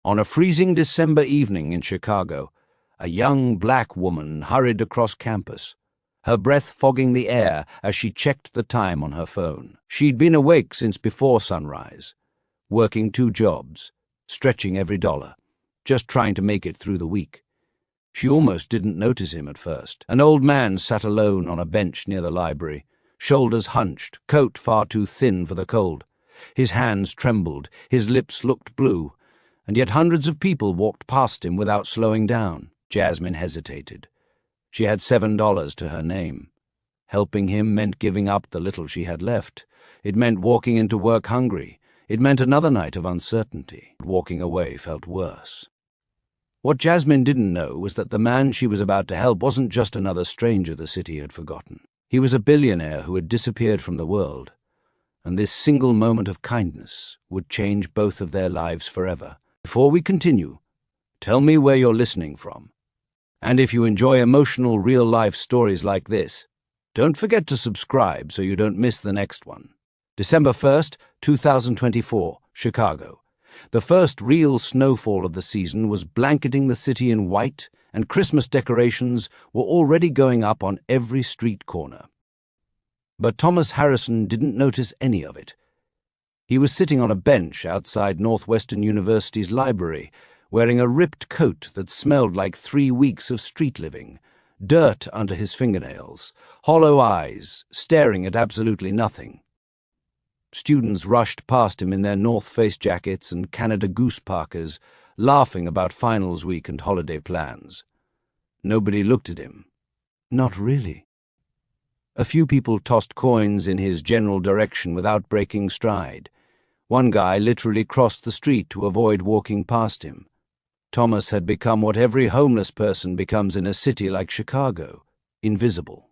On a freezing December evening in Chicago, a young black woman hurried across campus, her breath fogging the air as she checked the time on her phone. She'd been awake since before sunrise, working 2 jobs, stretching every dollar, just trying to make it through the week. She almost didn't notice him at first. An old man sat alone on a bench near the library, shoulders hunched, coat far too thin for the cold. His hands trembled, his lips looked blue, and yet hundreds of people walked past him without slowing down. Jasmine hesitated. She had $7 to her name. Helping him meant giving up the little she had left. It meant walking into work hungry. It meant another night of uncertainty. Walking away felt worse. What Jasmine didn't know was that the man she was about to help wasn't just another stranger the city had forgotten. He was a billionaire who had disappeared from the world, and this single moment of kindness would change both of their lives forever. Before we continue, tell me where you're listening from. And if you enjoy emotional, real-life stories like this, don't forget to subscribe so you don't miss the next one. December 1st, 2024, Chicago. The first real snowfall of the season was blanketing the city in white, and Christmas decorations were already going up on every street corner. But Thomas Harrison didn't notice any of it. He was sitting on a bench outside Northwestern University's library, wearing a ripped coat that smelled like 3 weeks of street living, dirt under his fingernails, hollow eyes, staring at absolutely nothing. Students rushed past him in their North Face jackets and Canada Goose parkas, laughing about finals week and holiday plans. Nobody looked at him. Not really. A few people tossed coins in his general direction without breaking stride. One guy literally crossed the street to avoid walking past him. Thomas had become what every homeless person becomes in a city like Chicago, invisible.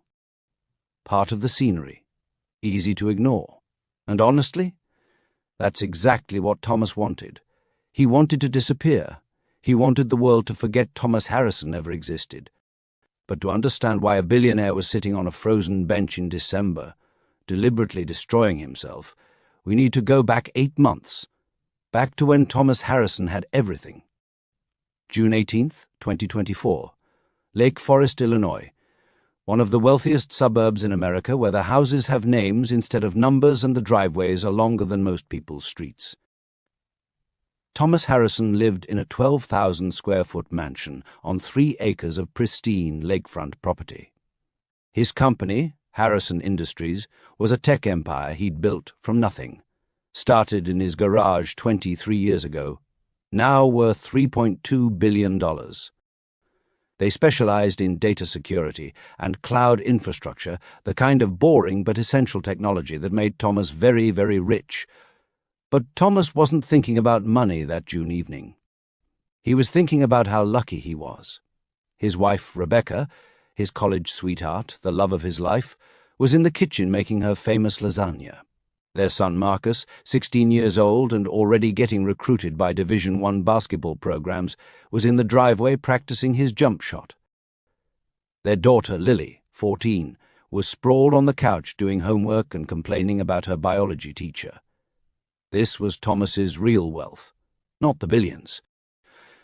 Part of the scenery, easy to ignore. And honestly, that's exactly what Thomas wanted. He wanted to disappear. He wanted the world to forget Thomas Harrison ever existed. But to understand why a billionaire was sitting on a frozen bench in December, deliberately destroying himself, we need to go back 8 months, back to when Thomas Harrison had everything. June 18th, 2024, Lake Forest, Illinois, one of the wealthiest suburbs in America where the houses have names instead of numbers and the driveways are longer than most people's streets. Thomas Harrison lived in a 12,000-square-foot mansion on 3 acres of pristine lakefront property. His company, Harrison Industries, was a tech empire he'd built from nothing. Started in his garage 23 years ago, now worth $3.2 billion. They specialized in data security and cloud infrastructure, the kind of boring but essential technology that made Thomas very, very rich. But Thomas wasn't thinking about money that June evening. He was thinking about how lucky he was. His wife, Rebecca, his college sweetheart, the love of his life, was in the kitchen making her famous lasagna. Their son Marcus, 16 years old and already getting recruited by Division I basketball programs, was in the driveway practicing his jump shot. Their daughter, Lily, 14, was sprawled on the couch doing homework and complaining about her biology teacher. This was Thomas's real wealth, not the billions.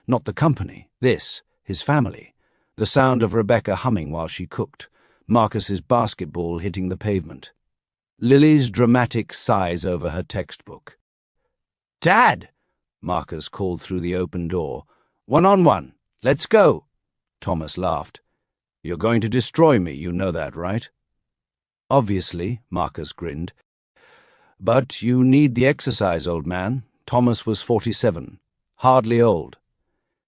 Not the company, this, his family, the sound of Rebecca humming while she cooked, Marcus's basketball hitting the pavement. Lily's dramatic sighs over her textbook. "Dad!" Marcus called through the open door. "One-on-one. Let's go." Thomas laughed. "You're going to destroy me, you know that, right?" "Obviously," Marcus grinned. "But you need the exercise, old man." Thomas was 47, hardly old.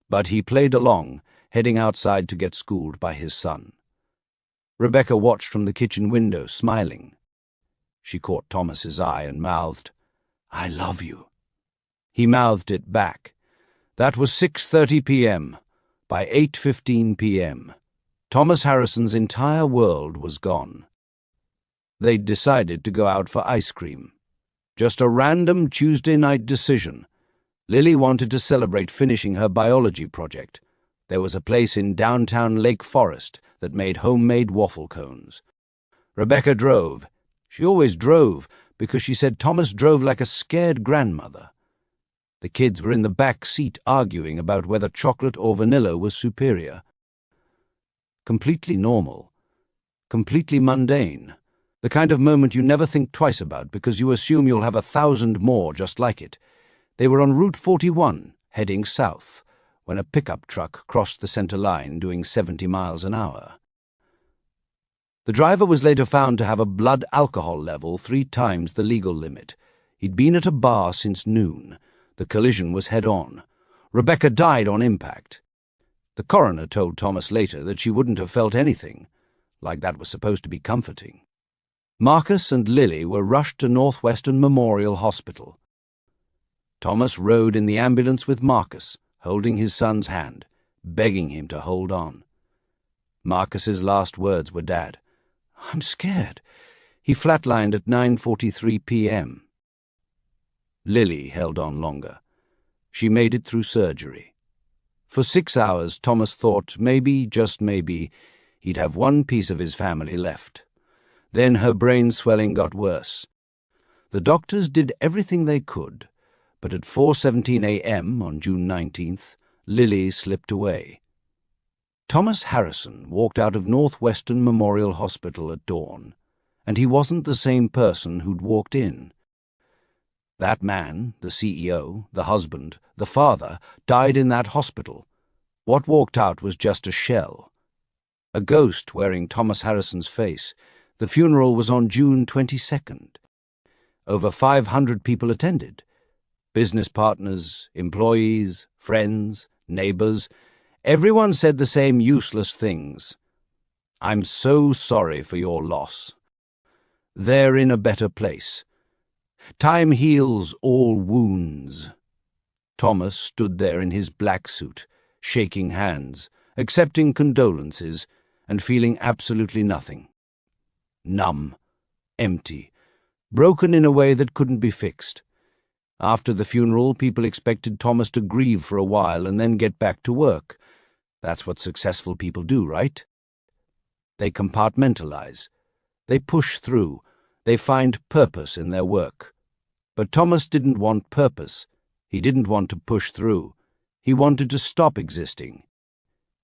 But he played along, heading outside to get schooled by his son. Rebecca watched from the kitchen window, smiling. She caught Thomas's eye and mouthed, "I love you." He mouthed it back. That was 6:30 p.m. By 8:15 p.m., Thomas Harrison's entire world was gone. They'd decided to go out for ice cream. Just a random Tuesday night decision. Lily wanted to celebrate finishing her biology project. There was a place in downtown Lake Forest that made homemade waffle cones. Rebecca drove. She always drove because she said Thomas drove like a scared grandmother. The kids were in the back seat arguing about whether chocolate or vanilla was superior. Completely normal. Completely mundane. The kind of moment you never think twice about because you assume you'll have 1,000 more just like it. They were on Route 41, heading south, when a pickup truck crossed the center line doing 70 miles an hour. The driver was later found to have a blood alcohol level 3 times the legal limit. He'd been at a bar since noon. The collision was head-on. Rebecca died on impact. The coroner told Thomas later that she wouldn't have felt anything, like that was supposed to be comforting. Marcus and Lily were rushed to Northwestern Memorial Hospital. Thomas rode in the ambulance with Marcus, holding his son's hand, begging him to hold on. Marcus's last words were, "Dad, I'm scared." He flatlined at 9:43 p.m. Lily held on longer. She made it through surgery. For 6 hours, Thomas thought maybe, just maybe, he'd have one piece of his family left. Then her brain swelling got worse. The doctors did everything they could, but at 4:17 a.m. on June 19th, Lily slipped away. Thomas Harrison walked out of Northwestern Memorial Hospital at dawn, and he wasn't the same person who'd walked in. That man, the CEO, the husband, the father, died in that hospital. What walked out was just a shell. A ghost wearing Thomas Harrison's face. The funeral was on June 22nd. Over 500 people attended. Business partners, employees, friends, neighbors. Everyone said the same useless things. "I'm so sorry for your loss. They're in a better place. Time heals all wounds." Thomas stood there in his black suit, shaking hands, accepting condolences, and feeling absolutely nothing. Numb, empty, broken in a way that couldn't be fixed. After the funeral, people expected Thomas to grieve for a while and then get back to work. That's what successful people do, right? They compartmentalize. They push through. They find purpose in their work. But Thomas didn't want purpose. He didn't want to push through. He wanted to stop existing.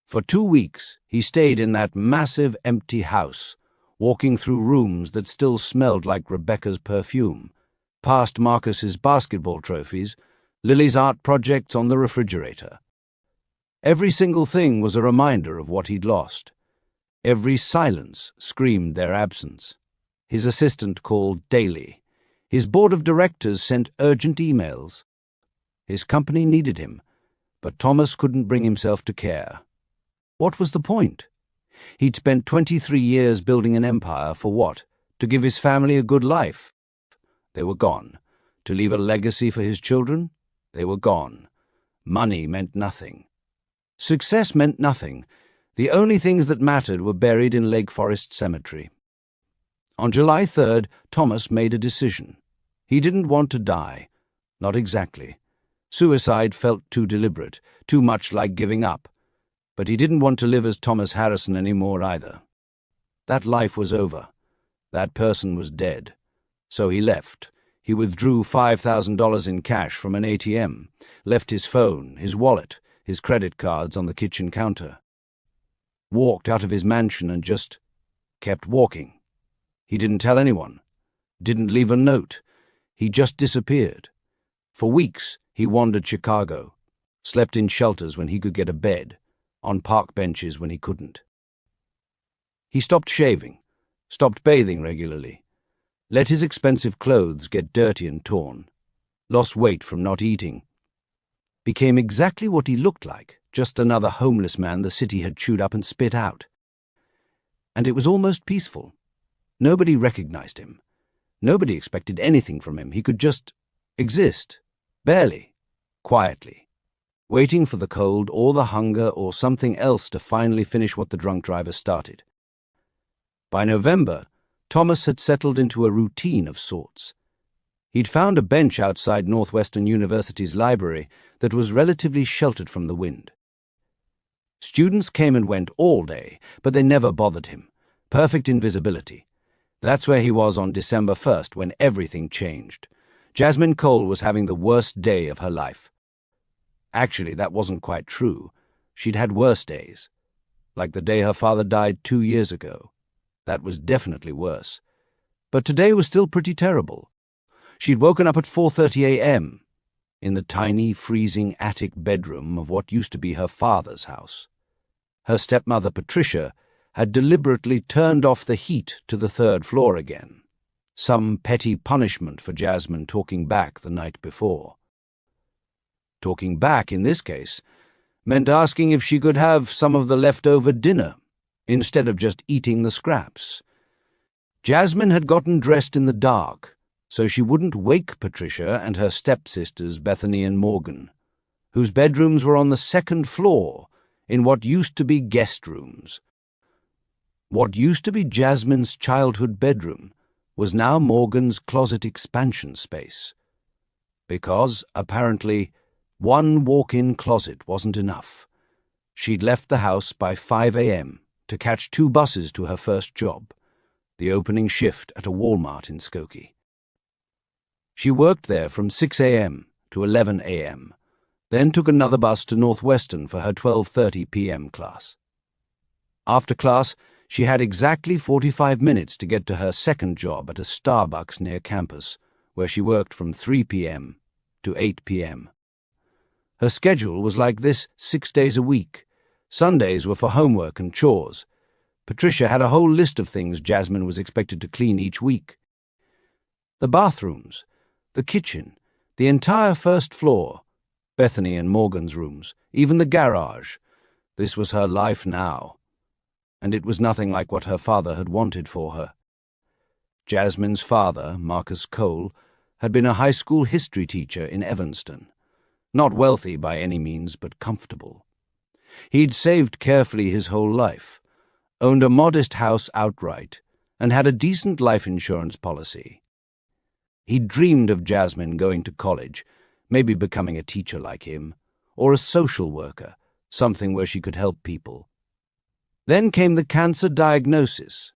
For 2 weeks, he stayed in that massive empty house, walking through rooms that still smelled like Rebecca's perfume, past Marcus's basketball trophies, Lily's art projects on the refrigerator. Every single thing was a reminder of what he'd lost. Every silence screamed their absence. His assistant called daily. His board of directors sent urgent emails. His company needed him, but Thomas couldn't bring himself to care. What was the point? He'd spent 23 years building an empire for what? To give his family a good life. They were gone. To leave a legacy for his children? They were gone. Money meant nothing. Success meant nothing. The only things that mattered were buried in Lake Forest Cemetery. On July 3rd, Thomas made a decision. He didn't want to die. Not exactly. Suicide felt too deliberate, too much like giving up. But he didn't want to live as Thomas Harrison anymore either. That life was over. That person was dead. So he left. He withdrew $5,000 in cash from an ATM, left his phone, his wallet, his credit cards on the kitchen counter. Walked out of his mansion and just kept walking. He didn't tell anyone. Didn't leave a note. He just disappeared. For weeks, he wandered Chicago, slept in shelters when he could get a bed, on park benches when he couldn't. He stopped shaving, stopped bathing regularly, let his expensive clothes get dirty and torn, lost weight from not eating, became exactly what he looked like, just another homeless man the city had chewed up and spit out. And it was almost peaceful. Nobody recognized him. Nobody expected anything from him. He could just exist, barely, quietly, waiting for the cold or the hunger or something else to finally finish what the drunk driver started. By November, Thomas had settled into a routine of sorts. He'd found a bench outside Northwestern University's library that was relatively sheltered from the wind. Students came and went all day, but they never bothered him. Perfect invisibility. That's where he was on December 1st when everything changed. Jasmine Cole was having the worst day of her life. Actually, that wasn't quite true. She'd had worse days. Like the day her father died 2 years ago. That was definitely worse. But today was still pretty terrible. She'd woken up at 4:30 a.m. in the tiny, freezing attic bedroom of what used to be her father's house. Her stepmother, Patricia, had deliberately turned off the heat to the 3rd floor again. Some petty punishment for Jasmine talking back the night before. Talking back, in this case, meant asking if she could have some of the leftover dinner, instead of just eating the scraps. Jasmine had gotten dressed in the dark, so she wouldn't wake Patricia and her stepsisters Bethany and Morgan, whose bedrooms were on the 2nd floor in what used to be guest rooms. What used to be Jasmine's childhood bedroom was now Morgan's closet expansion space. Because, apparently, one walk-in closet wasn't enough. She'd left the house by 5 a.m. to catch 2 buses to her first job, the opening shift at a Walmart in Skokie. She worked there from 6 a.m. to 11 a.m., then took another bus to Northwestern for her 12:30 p.m. class. After class, she had exactly 45 minutes to get to her second job at a Starbucks near campus, where she worked from 3 p.m. to 8 p.m. Her schedule was like this 6 days a week. Sundays were for homework and chores. Patricia had a whole list of things Jasmine was expected to clean each week. The bathrooms, the kitchen, the entire 1st floor, Bethany and Morgan's rooms, even the garage. This was her life now. And it was nothing like what her father had wanted for her. Jasmine's father, Marcus Cole, had been a high school history teacher in Evanston. Not wealthy by any means, but comfortable. He'd saved carefully his whole life, owned a modest house outright, and had a decent life insurance policy. He'd dreamed of Jasmine going to college, maybe becoming a teacher like him, or a social worker, something where she could help people. Then came the cancer diagnosis.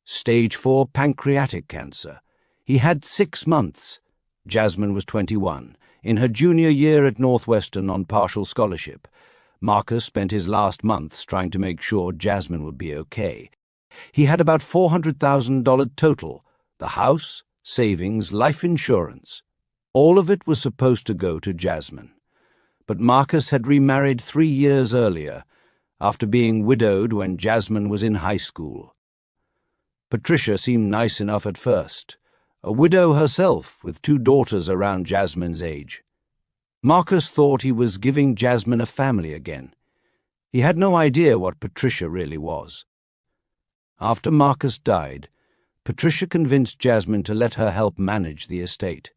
Stage 4 pancreatic cancer. He had 6 months. Jasmine was 21, in her junior year at Northwestern on partial scholarship. Marcus spent his last months trying to make sure Jasmine would be okay. He had about $400,000 total, the house, savings, life insurance. All of it was supposed to go to Jasmine. But Marcus had remarried 3 years earlier, after being widowed when Jasmine was in high school. Patricia seemed nice enough at first, a widow herself with 2 daughters around Jasmine's age. Marcus thought he was giving Jasmine a family again. He had no idea what Patricia really was. After Marcus died, Patricia convinced Jasmine to let her help manage the estate.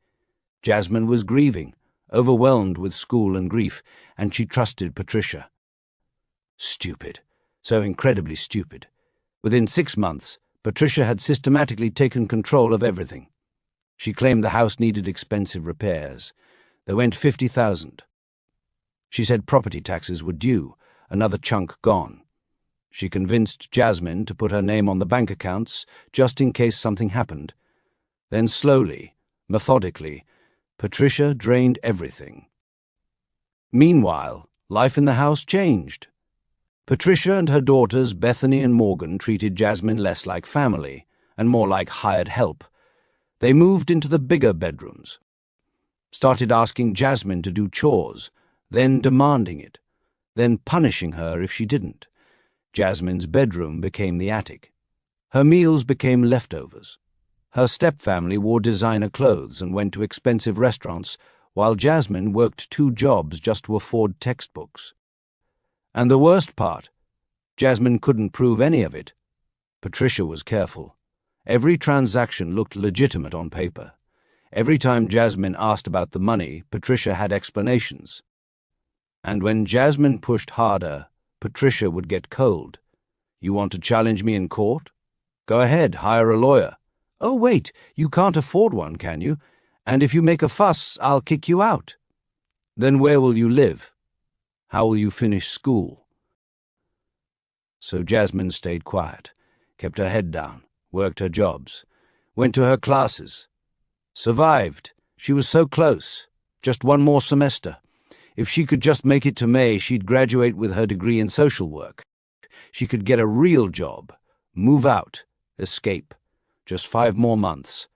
Jasmine was grieving, overwhelmed with school and grief, and she trusted Patricia. Stupid. So incredibly stupid. Within 6 months, Patricia had systematically taken control of everything. She claimed the house needed expensive repairs. There went $50,000. She said property taxes were due, another chunk gone. She convinced Jasmine to put her name on the bank accounts just in case something happened. Then slowly, methodically, Patricia drained everything. Meanwhile, life in the house changed. Patricia and her daughters Bethany and Morgan treated Jasmine less like family and more like hired help. They moved into the bigger bedrooms, started asking Jasmine to do chores, then demanding it, then punishing her if she didn't. Jasmine's bedroom became the attic. Her meals became leftovers. Her stepfamily wore designer clothes and went to expensive restaurants, while Jasmine worked 2 jobs just to afford textbooks. And the worst part, Jasmine couldn't prove any of it. Patricia was careful. Every transaction looked legitimate on paper. Every time Jasmine asked about the money, Patricia had explanations. And when Jasmine pushed harder, Patricia would get cold. You want to challenge me in court? Go ahead, hire a lawyer. Oh, wait, you can't afford one, can you? And if you make a fuss, I'll kick you out. Then where will you live? How will you finish school? So Jasmine stayed quiet, kept her head down, worked her jobs, went to her classes, survived. She was so close. Just one more semester. If she could just make it to May, she'd graduate with her degree in social work. She could get a real job, move out, escape. Just 5 more months.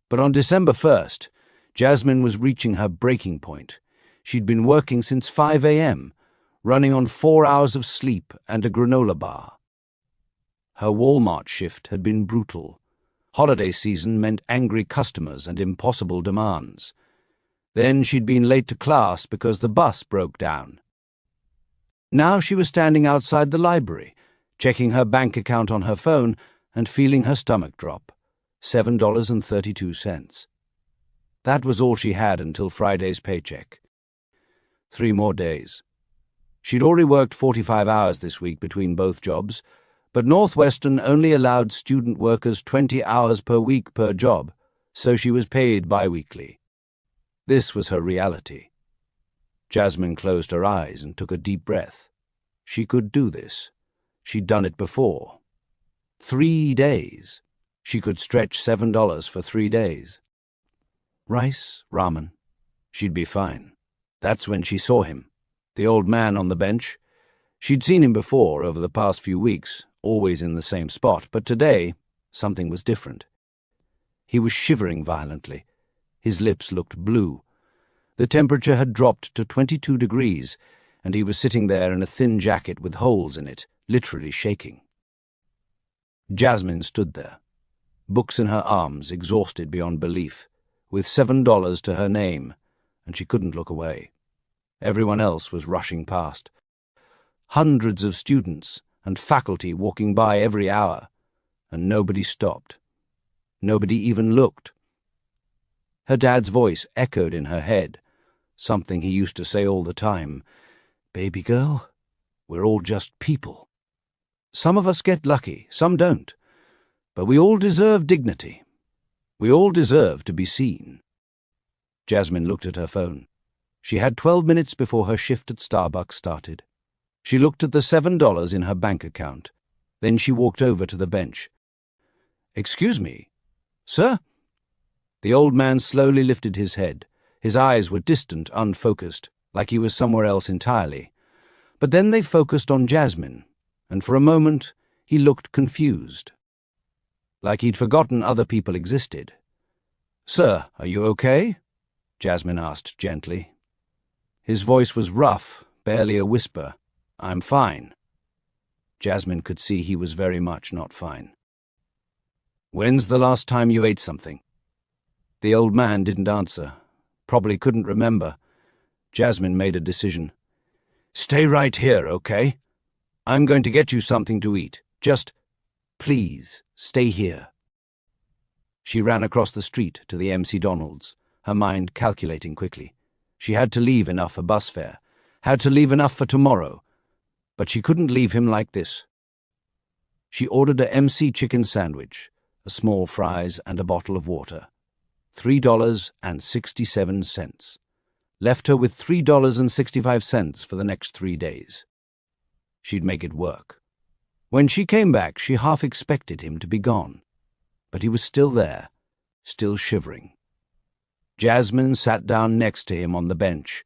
But on December 1st, Jasmine was reaching her breaking point. She'd been working since 5 a.m., running on 4 hours of sleep and a granola bar. Her Walmart shift had been brutal. Holiday season meant angry customers and impossible demands. Then she'd been late to class because the bus broke down. Now she was standing outside the library, checking her bank account on her phone and feeling her stomach drop. $7.32. That was all she had until Friday's paycheck. 3 more days. She'd already worked 45 hours this week between both jobs, but Northwestern only allowed student workers 20 hours per week per job, so she was paid bi-weekly. This was her reality. Jasmine closed her eyes and took a deep breath. She could do this. She'd done it before. 3 days. She could stretch $7 for 3 days. Rice, ramen. She'd be fine. That's when she saw him, the old man on the bench. She'd seen him before over the past few weeks, always in the same spot, but today something was different. He was shivering violently. His lips looked blue. The temperature had dropped to 22 degrees, and he was sitting there in a thin jacket with holes in it, literally shaking. Jasmine stood there, books in her arms, exhausted beyond belief, with $7 to her name, and she couldn't look away. Everyone else was rushing past. Hundreds of students and faculty walking by every hour, and nobody stopped. Nobody even looked. Her dad's voice echoed in her head, something he used to say all the time. "Baby girl, we're all just people. Some of us get lucky, some don't. But we all deserve dignity. We all deserve to be seen." Jasmine looked at her phone. She had 12 minutes before her shift at Starbucks started. She looked at the $7 in her bank account. Then she walked over to the bench. "Excuse me, sir?" The old man slowly lifted his head. His eyes were distant, unfocused, like he was somewhere else entirely. But then they focused on Jasmine, and for a moment he looked confused, like he'd forgotten other people existed. "Sir, are you okay?" Jasmine asked gently. His voice was rough, barely a whisper. "I'm fine." Jasmine could see he was very much not fine. "When's the last time you ate something?" The old man didn't answer, probably couldn't remember. Jasmine made a decision. "Stay right here, okay? I'm going to get you something to eat. Just, please, stay here." She ran across the street to the MC Donald's, her mind calculating quickly. She had to leave enough for bus fare, had to leave enough for tomorrow, but she couldn't leave him like this. She ordered a MC chicken sandwich, a small fries and a bottle of water. $3.67. Left her with $3.65 for the next 3 days. She'd make it work. When she came back, she half expected him to be gone, but he was still there, still shivering. Jasmine sat down next to him on the bench,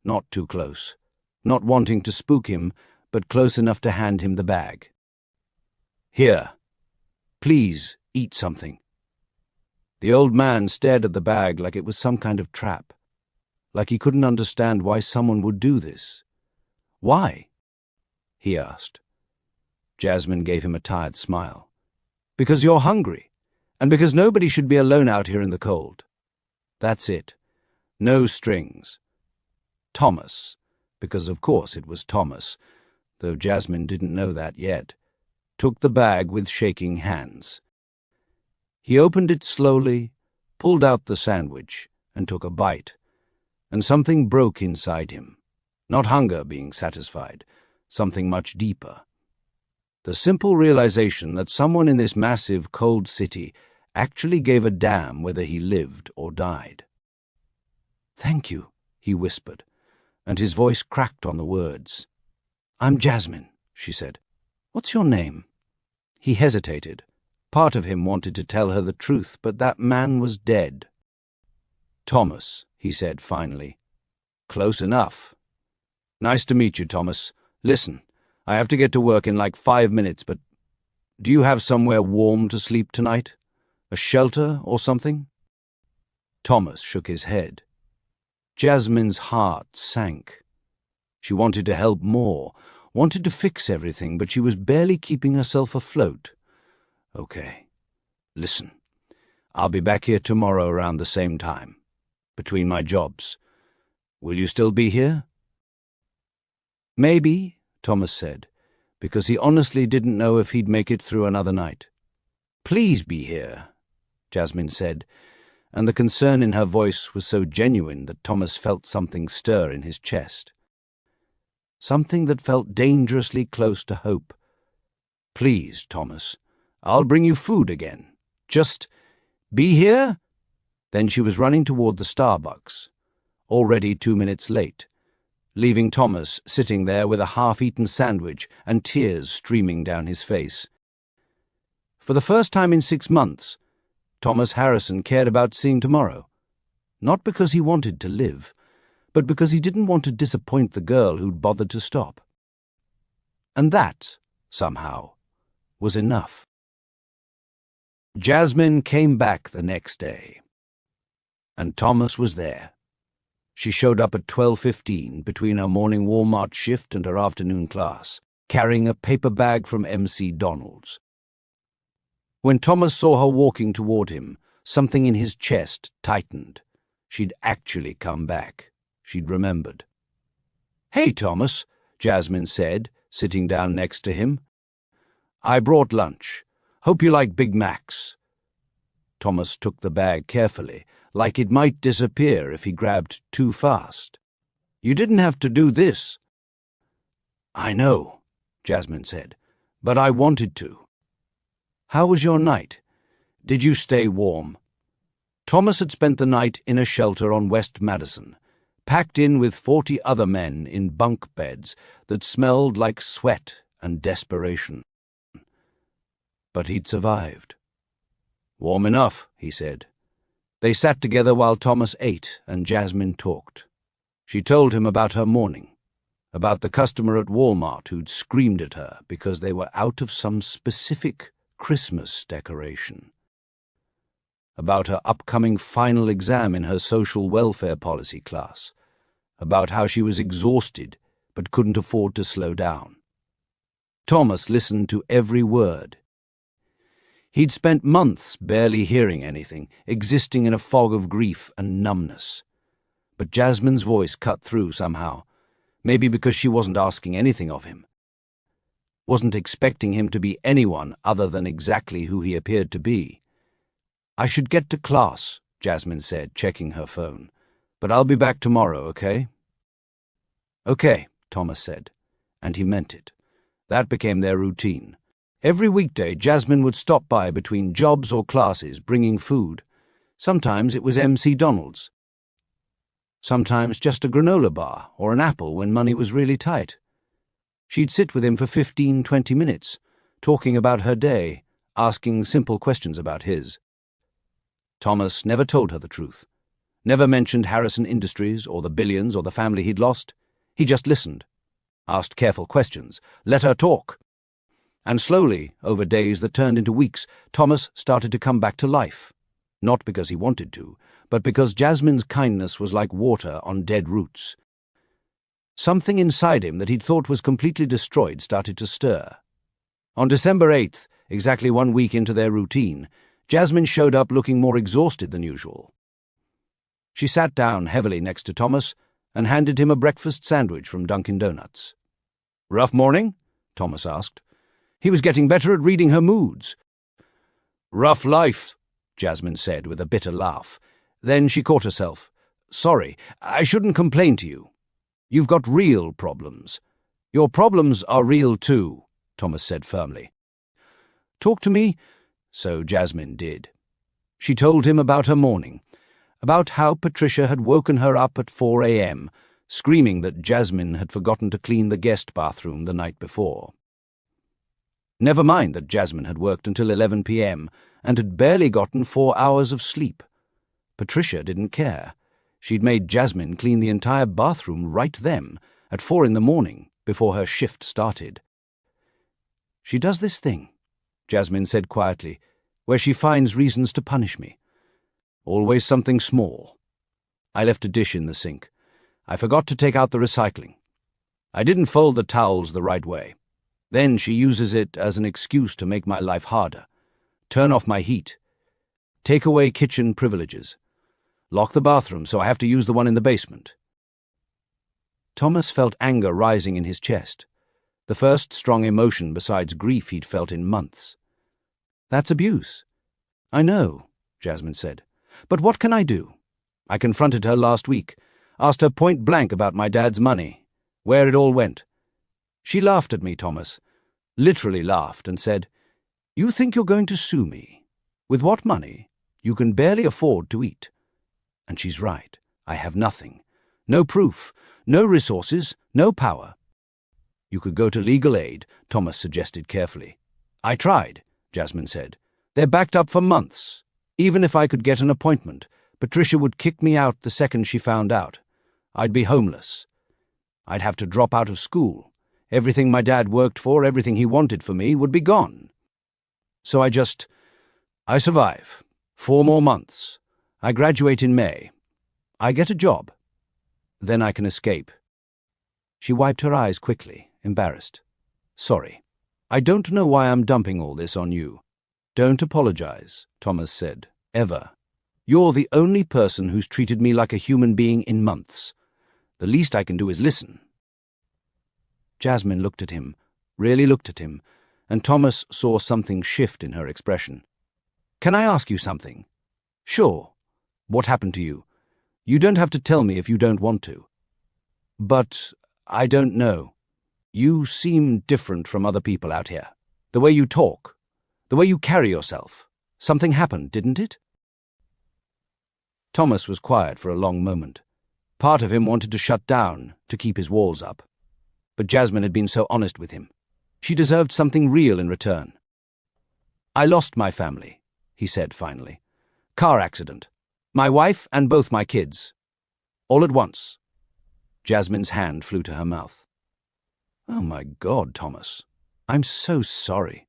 not too close, not wanting to spook him, but close enough to hand him the bag. "Here, please eat something." The old man stared at the bag like it was some kind of trap, like he couldn't understand why someone would do this. "Why?" he asked. Jasmine gave him a tired smile. "Because you're hungry, and because nobody should be alone out here in the cold. That's it. No strings. Thomas, because of course it was Thomas, though Jasmine didn't know that yet, took the bag with shaking hands. He opened it slowly, pulled out the sandwich, and took a bite, and something broke inside him. Not hunger being satisfied, something much deeper. The simple realization that someone in this massive, cold city actually gave a damn whether he lived or died. "Thank you," he whispered, and his voice cracked on the words. "I'm Jasmine," she said. "What's your name?" He hesitated. Part of him wanted to tell her the truth, but that man was dead. "Thomas," he said finally. "Close enough." "Nice to meet you, Thomas. Listen, I have to get to work in like 5 minutes, but do you have somewhere warm to sleep tonight? A shelter or something?" Thomas shook his head. Jasmine's heart sank. She wanted to help more, wanted to fix everything, but she was barely keeping herself afloat. "Okay, listen, I'll be back here tomorrow around the same time, between my jobs. Will you still be here?" "Maybe," Thomas said, because he honestly didn't know if he'd make it through another night. "Please be here," Jasmine said, and the concern in her voice was so genuine that Thomas felt something stir in his chest. Something that felt dangerously close to hope. "Please, Thomas, I'll bring you food again. Just be here?" Then she was running toward the Starbucks, already 2 minutes late, leaving Thomas sitting there with a half-eaten sandwich and tears streaming down his face. For the first time in 6 months, Thomas Harrison cared about seeing tomorrow, not because he wanted to live, but because he didn't want to disappoint the girl who'd bothered to stop. And that, somehow, was enough. Jasmine came back the next day, and Thomas was there. She showed up at 12:15 between her morning Walmart shift and her afternoon class, carrying a paper bag from MC Donald's. When Thomas saw her walking toward him, something in his chest tightened. She'd actually come back. She'd remembered. "Hey, Thomas," Jasmine said, sitting down next to him. "I brought lunch. Hope you like Big Macs." Thomas took the bag carefully, like it might disappear if he grabbed too fast. "You didn't have to do this." "I know," Jasmine said, "but I wanted to." "How was your night? Did you stay warm?" Thomas had spent the night in a shelter on West Madison, packed in with 40 other men in bunk beds that smelled like sweat and desperation. But he'd survived. "Warm enough," he said. They sat together while Thomas ate and Jasmine talked. She told him about her morning, about the customer at Walmart who'd screamed at her because they were out of some specific Christmas decoration, about her upcoming final exam in her social welfare policy class, about how she was exhausted but couldn't afford to slow down. Thomas listened to every word. He'd spent months barely hearing anything, existing in a fog of grief and numbness. But Jasmine's voice cut through somehow, maybe because she wasn't asking anything of him, wasn't expecting him to be anyone other than exactly who he appeared to be. "I should get to class," Jasmine said, checking her phone. "But I'll be back tomorrow, okay?" "Okay," Thomas said, and he meant it. That became their routine. Every weekday, Jasmine would stop by between jobs or classes, bringing food. Sometimes it was MC Donald's. Sometimes just a granola bar or an apple when money was really tight. She'd sit with him for 15-20 minutes, talking about her day, asking simple questions about his. Thomas never told her the truth, never mentioned Harrison Industries or the billions or the family he'd lost. He just listened, asked careful questions, let her talk. And slowly, over days that turned into weeks, Thomas started to come back to life. Not because he wanted to, but because Jasmine's kindness was like water on dead roots. Something inside him that he'd thought was completely destroyed started to stir. On December 8th, exactly 1 week into their routine, Jasmine showed up looking more exhausted than usual. She sat down heavily next to Thomas and handed him a breakfast sandwich from Dunkin' Donuts. "Rough morning?" Thomas asked. He was getting better at reading her moods. "Rough life," Jasmine said with a bitter laugh. Then she caught herself. "Sorry, I shouldn't complain to you. You've got real problems." "Your problems are real too," Thomas said firmly. "Talk to me." So Jasmine did. She told him about her morning, about how Patricia had woken her up at 4 a.m., screaming that Jasmine had forgotten to clean the guest bathroom the night before. Never mind that Jasmine had worked until 11 p.m. and had barely gotten 4 hours of sleep. Patricia didn't care. She'd made Jasmine clean the entire bathroom right then, at 4 a.m, before her shift started. "She does this thing," Jasmine said quietly, "where she finds reasons to punish me. Always something small. I left a dish in the sink. I forgot to take out the recycling. I didn't fold the towels the right way. Then she uses it as an excuse to make my life harder. Turn off my heat. Take away kitchen privileges. Lock the bathroom so I have to use the one in the basement." Thomas felt anger rising in his chest, the first strong emotion besides grief he'd felt in months. "That's abuse." "I know," Jasmine said. "But what can I do? I confronted her last week, asked her point blank about my dad's money, where it all went. She laughed at me, Thomas, literally laughed, and said, 'You think you're going to sue me? With what money? You can barely afford to eat.' And she's right. I have nothing. No proof, no resources, no power." "You could go to legal aid," Thomas suggested carefully. "I tried," Jasmine said. "They're backed up for months. Even if I could get an appointment, Patricia would kick me out the second she found out. I'd be homeless. I'd have to drop out of school. Everything my dad worked for, everything he wanted for me, would be gone. So I survive. 4 more months. I graduate in May. I get a job. Then I can escape." She wiped her eyes quickly, embarrassed. "Sorry. I don't know why I'm dumping all this on you." "Don't apologize," Thomas said. "Ever. You're the only person who's treated me like a human being in months. The least I can do is listen." Jasmine looked at him, really looked at him, and Thomas saw something shift in her expression. "Can I ask you something?" "Sure. What happened to you? You don't have to tell me if you don't want to." "But I don't know. You seem different from other people out here. The way you talk, the way you carry yourself. Something happened, didn't it?" Thomas was quiet for a long moment. Part of him wanted to shut down, to keep his walls up. But Jasmine had been so honest with him. She deserved something real in return. "I lost my family," he said finally. "Car accident. My wife and both my kids. All at once." Jasmine's hand flew to her mouth. "Oh my God, Thomas. I'm so sorry."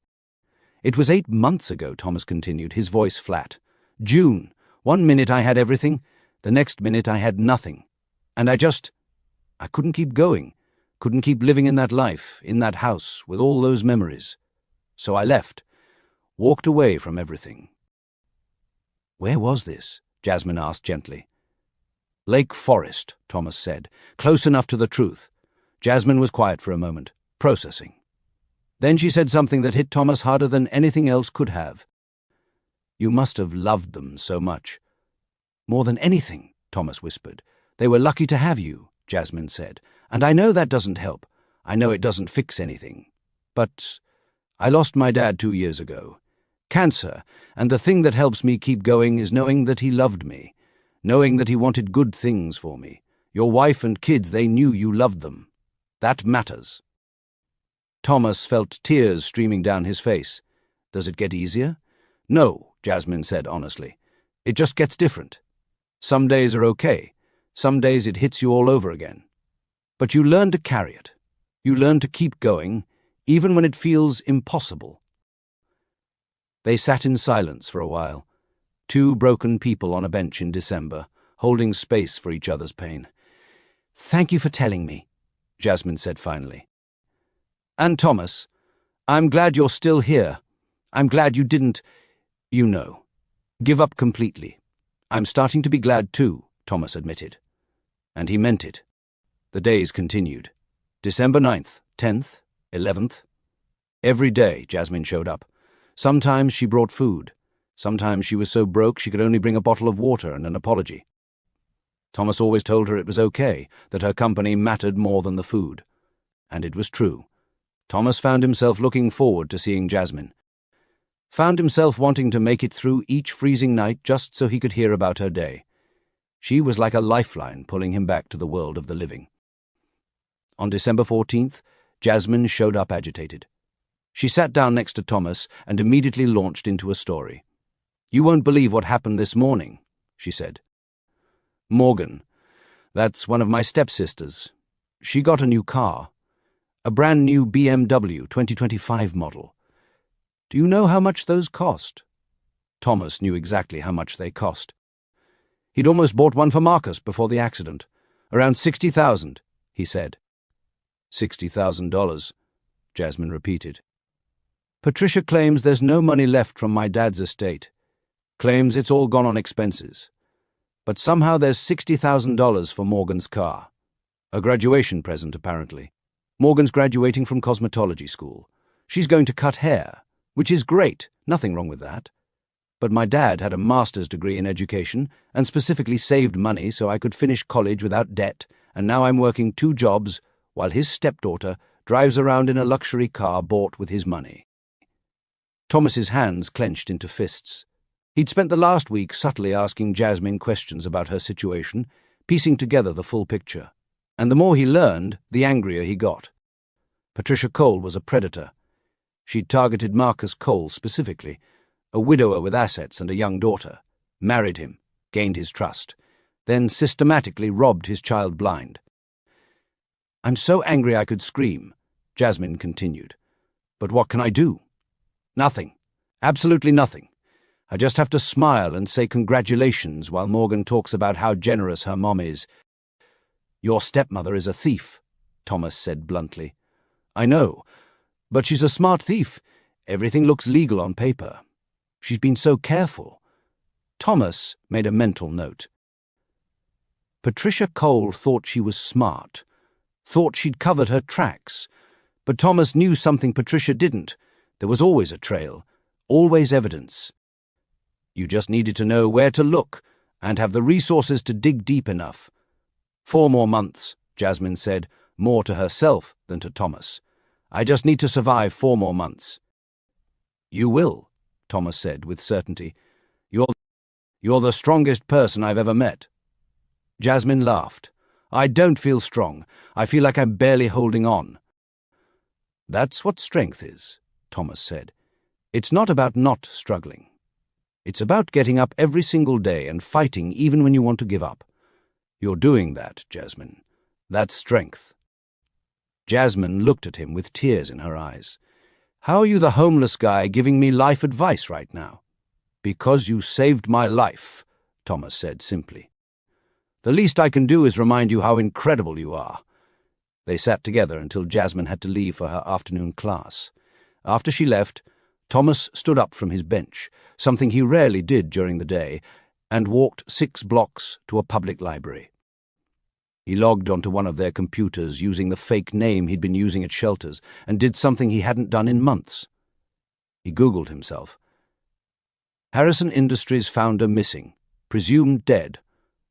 "It was 8 months ago," Thomas continued, his voice flat. "June. 1 minute I had everything, the next minute I had nothing. And I couldn't keep going, couldn't keep living in that life, in that house, with all those memories. So I left, walked away from everything." "Where was this?" Jasmine asked gently. "Lake Forest," Thomas said, close enough to the truth. Jasmine was quiet for a moment, processing. Then she said something that hit Thomas harder than anything else could have. "You must have loved them so much." "More than anything," Thomas whispered. "They were lucky to have you," Jasmine said. "And I know that doesn't help. I know it doesn't fix anything. But I lost my dad 2 years ago. Cancer, and the thing that helps me keep going is knowing that he loved me, knowing that he wanted good things for me. Your wife and kids, they knew you loved them. That matters." Thomas felt tears streaming down his face. "Does it get easier?" "No," Jasmine said honestly. "It just gets different. Some days are okay. Some days it hits you all over again. But you learn to carry it. You learn to keep going, even when it feels impossible." They sat in silence for a while, 2 broken people on a bench in December, holding space for each other's pain. "Thank you for telling me," Jasmine said finally. "And Thomas, I'm glad you're still here. I'm glad you didn't, give up completely." "I'm starting to be glad too," Thomas admitted. And he meant it. The days continued. December 9th, 10th, 11th. Every day Jasmine showed up. Sometimes she brought food. Sometimes she was so broke she could only bring a bottle of water and an apology. Thomas always told her it was okay, that her company mattered more than the food. And it was true. Thomas found himself looking forward to seeing Jasmine. Found himself wanting to make it through each freezing night just so he could hear about her day. She was like a lifeline pulling him back to the world of the living. On December 14th, Jasmine showed up agitated. She sat down next to Thomas and immediately launched into a story. "You won't believe what happened this morning," she said. Morgan. That's one of my stepsisters. She got a new car. A brand new BMW 2025 model. Do you know how much those cost? Thomas knew exactly how much they cost. He'd almost bought one for Marcus before the accident. Around $60,000, he said. $60,000, Jasmine repeated. Patricia claims there's no money left from my dad's estate. Claims it's all gone on expenses. But somehow there's $60,000 for Morgan's car. A graduation present, apparently. Morgan's graduating from cosmetology school. She's going to cut hair, which is great, nothing wrong with that. But my dad had a master's degree in education and specifically saved money so I could finish college without debt, and now I'm working 2 jobs while his stepdaughter drives around in a luxury car bought with his money. Thomas's hands clenched into fists. He'd spent the last week subtly asking Jasmine questions about her situation, piecing together the full picture. And the more he learned, the angrier he got. Patricia Cole was a predator. She'd targeted Marcus Cole specifically, a widower with assets and a young daughter, married him, gained his trust, then systematically robbed his child blind. I'm so angry I could scream, Jasmine continued. But what can I do? Nothing. Absolutely nothing. I just have to smile and say congratulations while Morgan talks about how generous her mom is. Your stepmother is a thief, Thomas said bluntly. I know, but she's a smart thief. Everything looks legal on paper. She's been so careful. Thomas made a mental note. Patricia Cole thought she was smart, thought she'd covered her tracks, but Thomas knew something Patricia didn't. There was always a trail, always evidence. You just needed to know where to look and have the resources to dig deep enough. 4 more months, Jasmine said, more to herself than to Thomas. I just need to survive 4 more months. You will, Thomas said with certainty. You're the strongest person I've ever met. Jasmine laughed. I don't feel strong. I feel like I'm barely holding on. That's what strength is, Thomas said. It's not about not struggling. It's about getting up every single day and fighting even when you want to give up. You're doing that, Jasmine. That's strength. Jasmine looked at him with tears in her eyes. How are you the homeless guy giving me life advice right now? Because you saved my life, Thomas said simply. The least I can do is remind you how incredible you are. They sat together until Jasmine had to leave for her afternoon class. After she left, Thomas stood up from his bench, something he rarely did during the day, and walked 6 blocks to a public library. He logged onto one of their computers using the fake name he'd been using at shelters and did something he hadn't done in months. He Googled himself. Harrison Industries founder missing, presumed dead,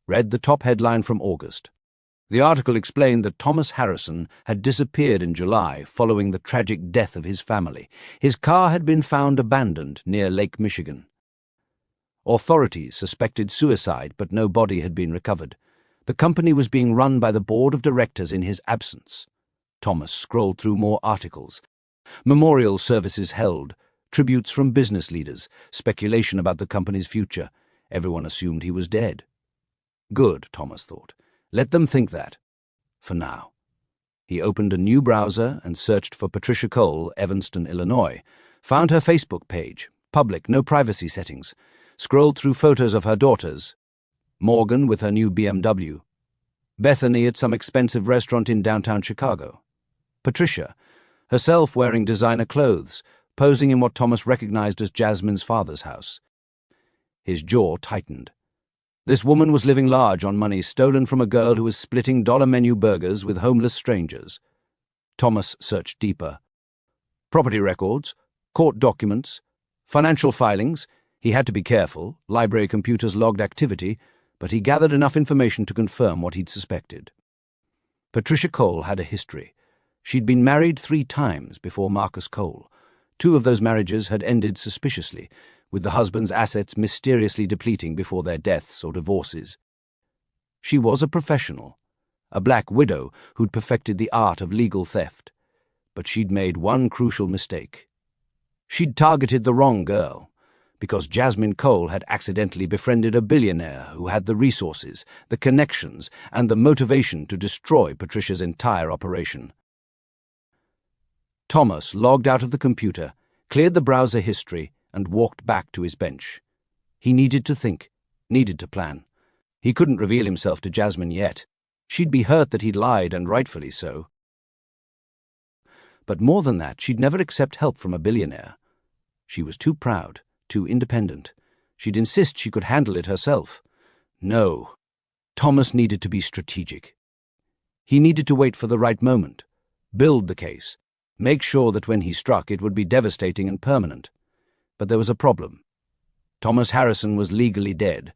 read the top headline from August. The article explained that Thomas Harrison had disappeared in July following the tragic death of his family. His car had been found abandoned near Lake Michigan. Authorities suspected suicide, but no body had been recovered. The company was being run by the board of directors in his absence. Thomas scrolled through more articles. Memorial services held, tributes from business leaders, speculation about the company's future. Everyone assumed he was dead. Good, Thomas thought. Let them think that. For now. He opened a new browser and searched for Patricia Cole, Evanston, Illinois. Found her Facebook page. Public, no privacy settings. Scrolled through photos of her daughters. Morgan with her new BMW. Bethany at some expensive restaurant in downtown Chicago. Patricia, herself wearing designer clothes, posing in what Thomas recognized as Jasmine's father's house. His jaw tightened. This woman was living large on money stolen from a girl who was splitting dollar-menu burgers with homeless strangers. Thomas searched deeper. Property records, court documents, financial filings. He had to be careful. Library computers logged activity, but he gathered enough information to confirm what he'd suspected. Patricia Cole had a history. She'd been married 3 times before Marcus Cole. 2 of those marriages had ended suspiciously, with the husband's assets mysteriously depleting before their deaths or divorces. She was a professional, a black widow who'd perfected the art of legal theft, but she'd made one crucial mistake. She'd targeted the wrong girl. because Jasmine Cole had accidentally befriended a billionaire who had the resources, the connections, and the motivation to destroy Patricia's entire operation. Thomas logged out of the computer, cleared the browser history, and walked back to his bench. He needed to think, needed to plan. He couldn't reveal himself to Jasmine yet. She'd be hurt that he'd lied, and rightfully so. But more than that, she'd never accept help from a billionaire. She was too proud, too independent. She'd insist she could handle it herself. No. Thomas needed to be strategic. He needed to wait for the right moment, build the case, make sure that when he struck it would be devastating and permanent. But there was a problem. Thomas Harrison was legally dead,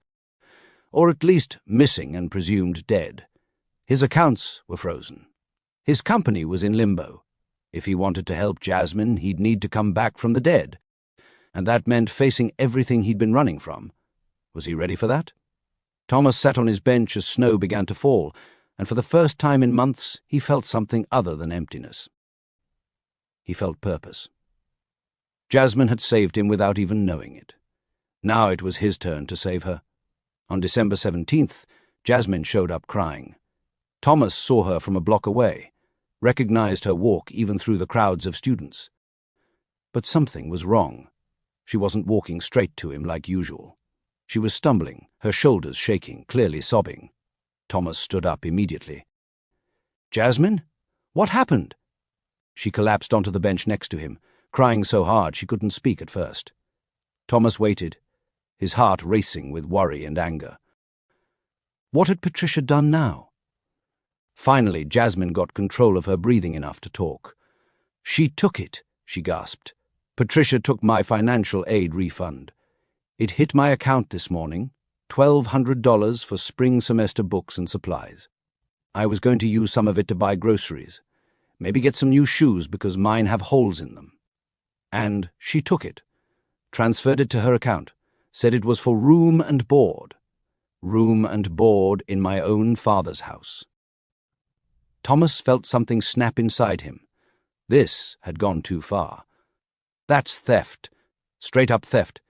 or at least missing and presumed dead. His accounts were frozen. His company was in limbo. If he wanted to help Jasmine, he'd need to come back from the dead. And that meant facing everything he'd been running from. Was he ready for that? Thomas sat on his bench as snow began to fall, and for the first time in months he felt something other than emptiness. He felt purpose. Jasmine had saved him without even knowing it. Now it was his turn to save her. On December 17th, Jasmine showed up crying. Thomas saw her from a block away, recognized her walk even through the crowds of students. But something was wrong. She wasn't walking straight to him like usual. She was stumbling, her shoulders shaking, clearly sobbing. Thomas stood up immediately. "Jasmine? What happened?" She collapsed onto the bench next to him, crying so hard she couldn't speak at first. Thomas waited, his heart racing with worry and anger. What had Patricia done now? Finally, Jasmine got control of her breathing enough to talk. "She took it," she gasped. "Patricia took my financial aid refund. It hit my account this morning, $1,200 for spring semester books and supplies. I was going to use some of it to buy groceries, maybe get some new shoes because mine have holes in them. And she took it, transferred it to her account, said it was for room and board. Room and board in my own father's house." Thomas felt something snap inside him. This had gone too far. "That's theft. Straight-up theft."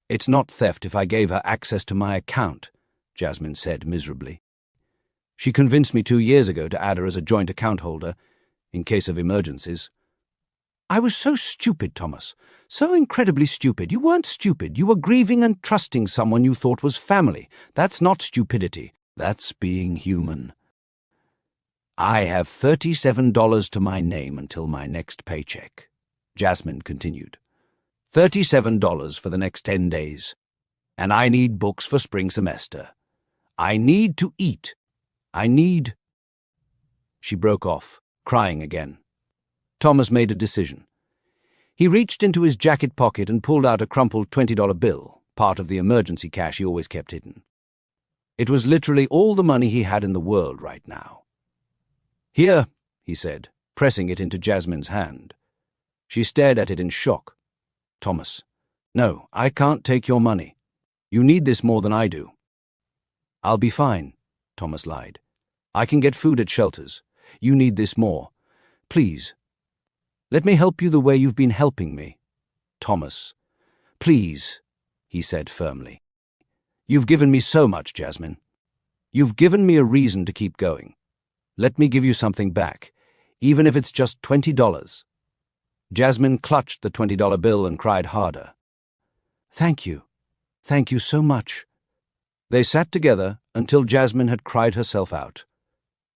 "It's not theft if I gave her access to my account," Jasmine said miserably. "She convinced me 2 years ago to add her as a joint account holder, in case of emergencies." "I was so stupid, Thomas. So incredibly stupid. You weren't stupid. You were grieving and trusting someone you thought was family. That's not stupidity. That's being human." "I have $37 to my name until my next paycheck," Jasmine continued. $37 for the next 10 days. And I need books for spring semester. I need to eat. I need... She broke off, crying again. Thomas made a decision. He reached into his jacket pocket and pulled out a crumpled $20 bill, part of the emergency cash he always kept hidden. It was literally all the money he had in the world right now. "Here," he said, pressing it into Jasmine's hand. She stared at it in shock. "Thomas, no, I can't take your money. You need this more than I do." "I'll be fine," Thomas lied. "I can get food at shelters. You need this more. Please. Let me help you the way you've been helping me." "Thomas, please," he said firmly. "You've given me so much, Jasmine. You've given me a reason to keep going. Let me give you something back, even if it's just $20. Jasmine clutched the $20 bill and cried harder. "Thank you. Thank you so much." They sat together until Jasmine had cried herself out.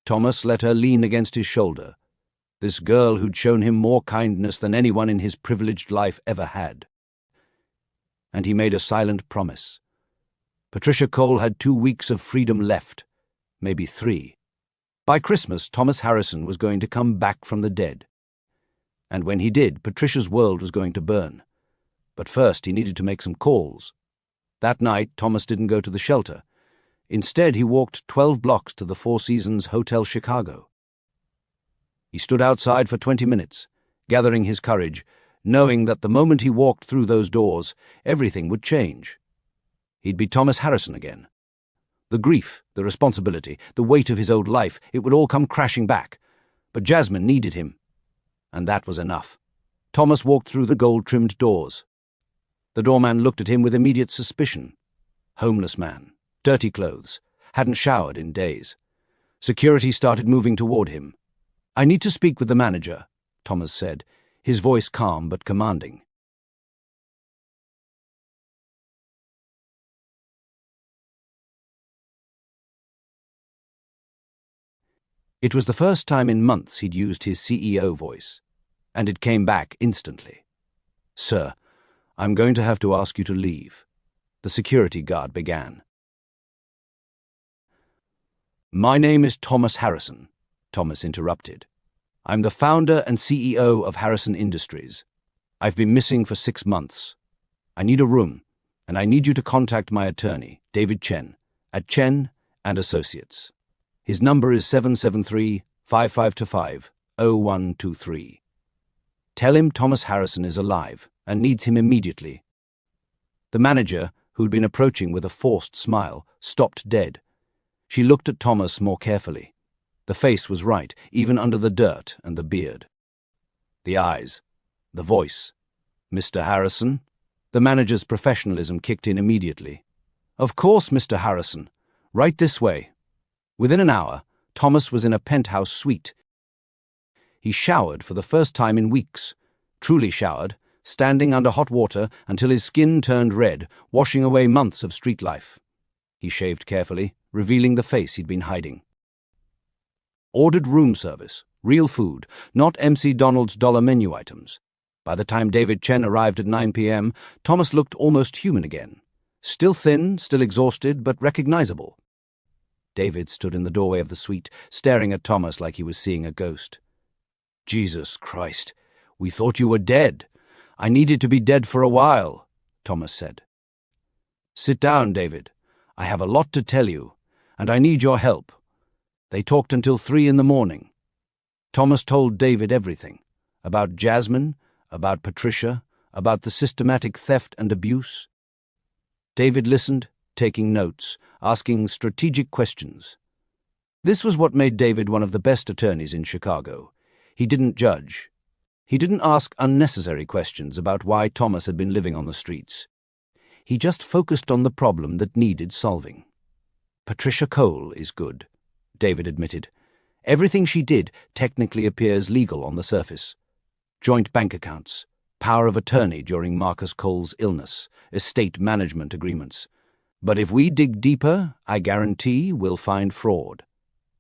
Thomas let her lean against his shoulder, this girl who'd shown him more kindness than anyone in his privileged life ever had. And he made a silent promise. Patricia Cole had 2 weeks of freedom left, maybe 3. By Christmas, Thomas Harrison was going to come back from the dead. And when he did, Patricia's world was going to burn. But first he needed to make some calls. That night, Thomas didn't go to the shelter. Instead, he walked 12 blocks to the Four Seasons Hotel Chicago. He stood outside for 20 minutes, gathering his courage, knowing that the moment he walked through those doors, everything would change. He'd be Thomas Harrison again. The grief, the responsibility, the weight of his old life, it would all come crashing back. But Jasmine needed him. And that was enough. Thomas walked through the gold-trimmed doors. The doorman looked at him with immediate suspicion. Homeless man, dirty clothes, hadn't showered in days. Security started moving toward him. "I need to speak with the manager," Thomas said, his voice calm but commanding. It was the first time in months he'd used his CEO voice, and it came back instantly. "Sir, I'm going to have to ask you to leave," the security guard began. "My name is Thomas Harrison," Thomas interrupted. "I'm the founder and CEO of Harrison Industries. I've been missing for 6 months. I need a room, and I need you to contact my attorney, David Chen, at Chen and Associates. His number is 773-5525-0123. Tell him Thomas Harrison is alive and needs him immediately." The manager, who'd been approaching with a forced smile, stopped dead. She looked at Thomas more carefully. The face was right, even under the dirt and the beard. The eyes, the voice. "Mr. Harrison?" The manager's professionalism kicked in immediately. "Of course, Mr. Harrison. Right this way." Within an hour, Thomas was in a penthouse suite. He showered for the first time in weeks, truly showered, standing under hot water until his skin turned red, washing away months of street life. He shaved carefully, revealing the face he'd been hiding. Ordered room service, real food, not MC Donald's dollar menu items. By the time David Chen arrived at 9 p.m., Thomas looked almost human again. Still thin, still exhausted, but recognizable. David stood in the doorway of the suite, staring at Thomas like he was seeing a ghost. "Jesus Christ, we thought you were dead. I needed to be dead for a while," Thomas said. "Sit down, David. I have a lot to tell you, and I need your help." They talked until 3 in the morning. Thomas told David everything, about Jasmine, about Patricia, about the systematic theft and abuse. David listened, taking notes, asking strategic questions. This was what made David one of the best attorneys in Chicago. He didn't judge. He didn't ask unnecessary questions about why Thomas had been living on the streets. He just focused on the problem that needed solving. "Patricia Cole is good," David admitted. "Everything she did technically appears legal on the surface. Joint bank accounts, power of attorney during Marcus Cole's illness, estate management agreements. But if we dig deeper, I guarantee we'll find fraud.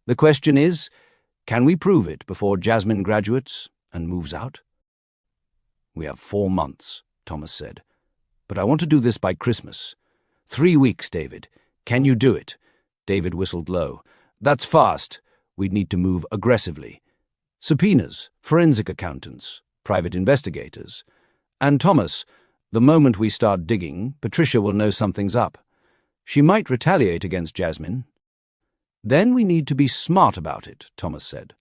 The question is, can we prove it before Jasmine graduates and moves out?" "We have 4 months," Thomas said. "But I want to do this by Christmas. 3 weeks, David. Can you do it?" David whistled low. "That's fast. We'd need to move aggressively. Subpoenas, forensic accountants, private investigators. And Thomas, the moment we start digging, Patricia will know something's up. She might retaliate against Jasmine." "Then we need to be smart about it," Thomas said.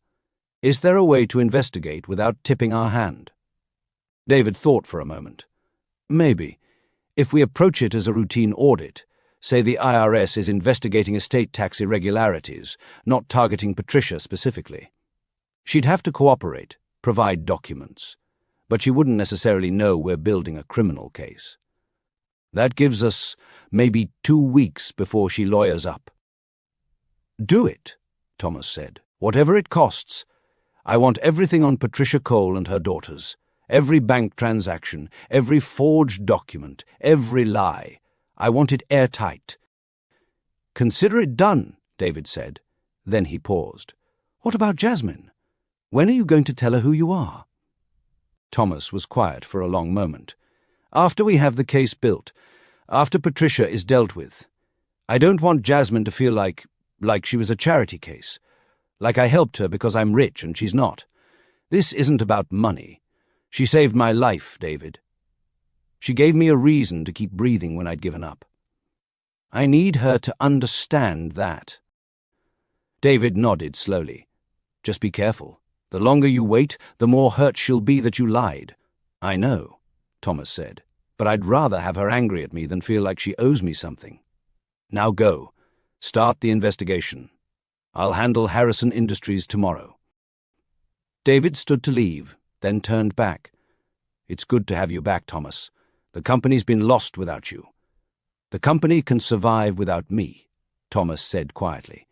"Is there a way to investigate without tipping our hand?" David thought for a moment. "Maybe. If we approach it as a routine audit, say the IRS is investigating estate tax irregularities, not targeting Patricia specifically. She'd have to cooperate, provide documents, but she wouldn't necessarily know we're building a criminal case. That gives us maybe 2 weeks before she lawyers up." "Do it," Thomas said, "whatever it costs. I want everything on Patricia Cole and her daughters. Every bank transaction, every forged document, every lie. I want it airtight." "Consider it done," David said. Then he paused. "What about Jasmine? When are you going to tell her who you are?" Thomas was quiet for a long moment. "After we have the case built, after Patricia is dealt with. I don't want Jasmine to feel like she was a charity case, like I helped her because I'm rich and she's not. This isn't about money. She saved my life, David. She gave me a reason to keep breathing when I'd given up. I need her to understand that." David nodded slowly. "Just be careful. The longer you wait, the more hurt she'll be that you lied." "I know," Thomas said, "but I'd rather have her angry at me than feel like she owes me something. Now go. Start the investigation. I'll handle Harrison Industries tomorrow." David stood to leave, then turned back. "It's good to have you back, Thomas. The company's been lost without you. The company can survive without me, Thomas said quietly.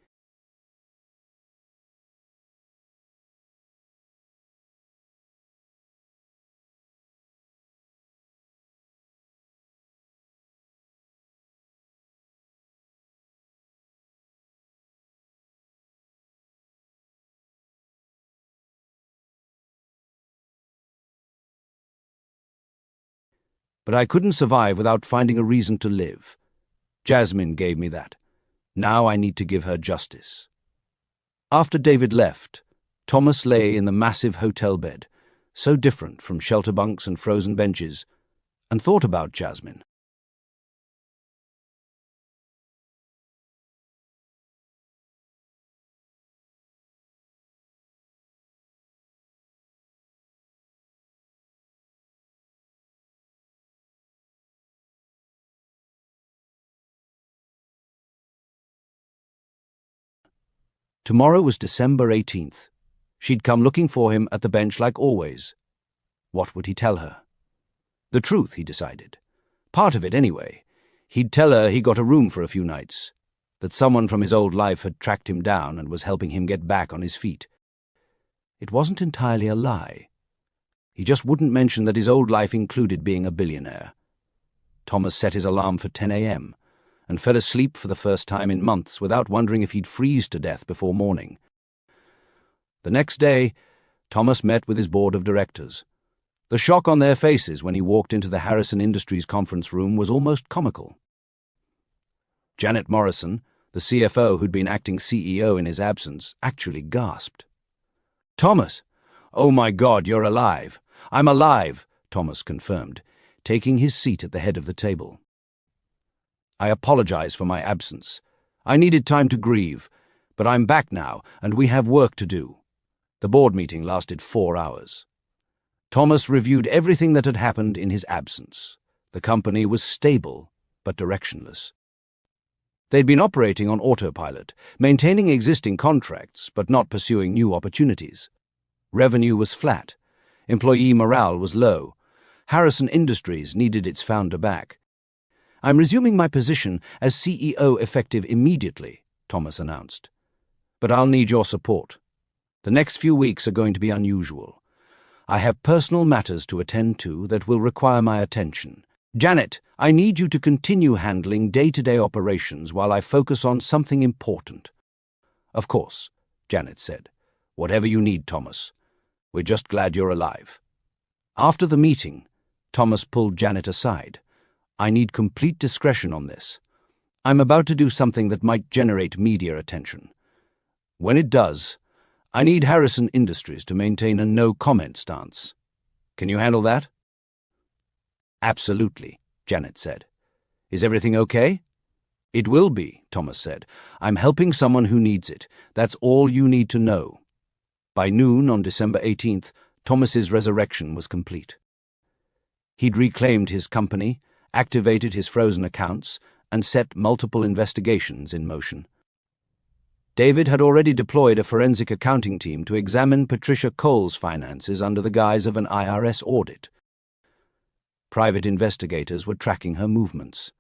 But I couldn't survive without finding a reason to live. Jasmine gave me that. Now I need to give her justice. After David left, Thomas lay in the massive hotel bed, so different from shelter bunks and frozen benches, and thought about Jasmine. Tomorrow was December 18th. She'd come looking for him at the bench like always. What would he tell her? The truth, he decided. Part of it, anyway. He'd tell her he got a room for a few nights, that someone from his old life had tracked him down and was helping him get back on his feet. It wasn't entirely a lie. He just wouldn't mention that his old life included being a billionaire. Thomas set his alarm for 10 a.m. and fell asleep for the first time in months without wondering if he'd freeze to death before morning. The next day, Thomas met with his board of directors. The shock on their faces when he walked into the Harrison Industries conference room was almost comical. Janet Morrison, the CFO who'd been acting CEO in his absence, actually gasped. "Thomas! Oh my God, you're alive! I'm alive!" Thomas confirmed, taking his seat at the head of the table. "I apologize for my absence. I needed time to grieve, but I'm back now, and we have work to do." The board meeting lasted 4 hours. Thomas reviewed everything that had happened in his absence. The company was stable, but directionless. They'd been operating on autopilot, maintaining existing contracts, but not pursuing new opportunities. Revenue was flat. Employee morale was low. Harrison Industries needed its founder back. "I'm resuming my position as CEO effective immediately," Thomas announced. "But I'll need your support. The next few weeks are going to be unusual. I have personal matters to attend to that will require my attention. Janet, I need you to continue handling day-to-day operations while I focus on something important." "Of course," Janet said. "Whatever you need, Thomas. We're just glad you're alive." After the meeting, Thomas pulled Janet aside. "I need complete discretion on this. I'm about to do something that might generate media attention. When it does, I need Harrison Industries to maintain a no-comment stance. Can you handle that?" "Absolutely," Janet said. "Is everything okay?" "It will be," Thomas said. "I'm helping someone who needs it. That's all you need to know." By noon on December 18th, Thomas's resurrection was complete. He'd reclaimed his company, activated his frozen accounts, and set multiple investigations in motion. David had already deployed a forensic accounting team to examine Patricia Cole's finances under the guise of an IRS audit. Private investigators were tracking her movements,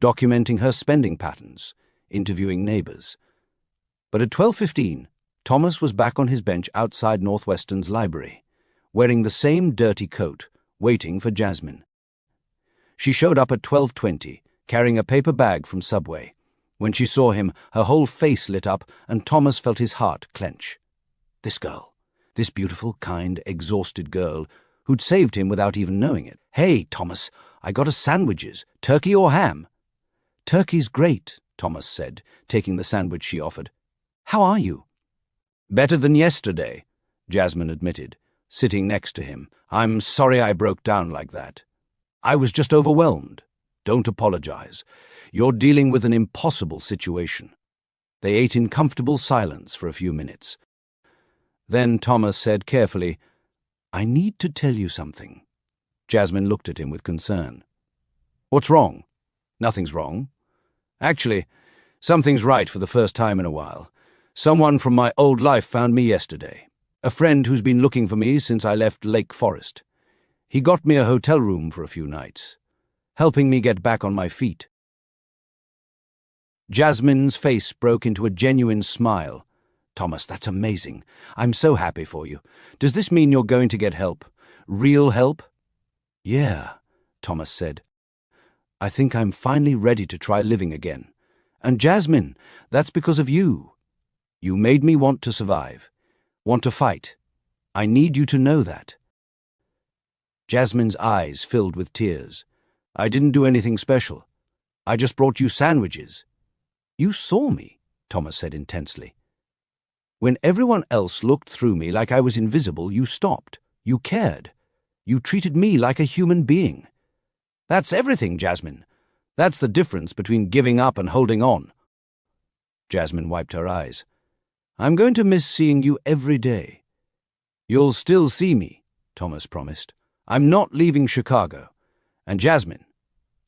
documenting her spending patterns, interviewing neighbors. But at 12:15, Thomas was back on his bench outside Northwestern's library, wearing the same dirty coat, waiting for Jasmine. She showed up at 12:20, carrying a paper bag from Subway. When she saw him, her whole face lit up, and Thomas felt his heart clench. This girl, this beautiful, kind, exhausted girl, who'd saved him without even knowing it. "Hey, Thomas, I got us sandwiches. Turkey or ham?" "Turkey's great," Thomas said, taking the sandwich she offered. "How are you?" "Better than yesterday," Jasmine admitted, sitting next to him. "I'm sorry I broke down like that. I was just overwhelmed. Don't apologize. You're dealing with an impossible situation." They ate in comfortable silence for a few minutes. Then Thomas said carefully, "I need to tell you something." Jasmine looked at him with concern. "What's wrong?" "Nothing's wrong. Actually, something's right for the first time in a while. Someone from my old life found me yesterday. A friend who's been looking for me since I left Lake Forest. He got me a hotel room for a few nights. helping me get back on my feet. Jasmine's face broke into a genuine smile. Thomas, that's amazing. I'm so happy for you. Does this mean you're going to get help? Real help? Yeah, Thomas said. I think I'm finally ready to try living again. And Jasmine, that's because of you. You made me want to survive, want to fight. I need you to know that. Jasmine's eyes filled with tears. I didn't do anything special. I just brought you sandwiches. You saw me, Thomas said intensely. When everyone else looked through me like I was invisible, you stopped. You cared. You treated me like a human being. That's everything, Jasmine. That's the difference between giving up and holding on. Jasmine wiped her eyes. I'm going to miss seeing you every day. You'll still see me, Thomas promised. I'm not leaving Chicago. And Jasmine,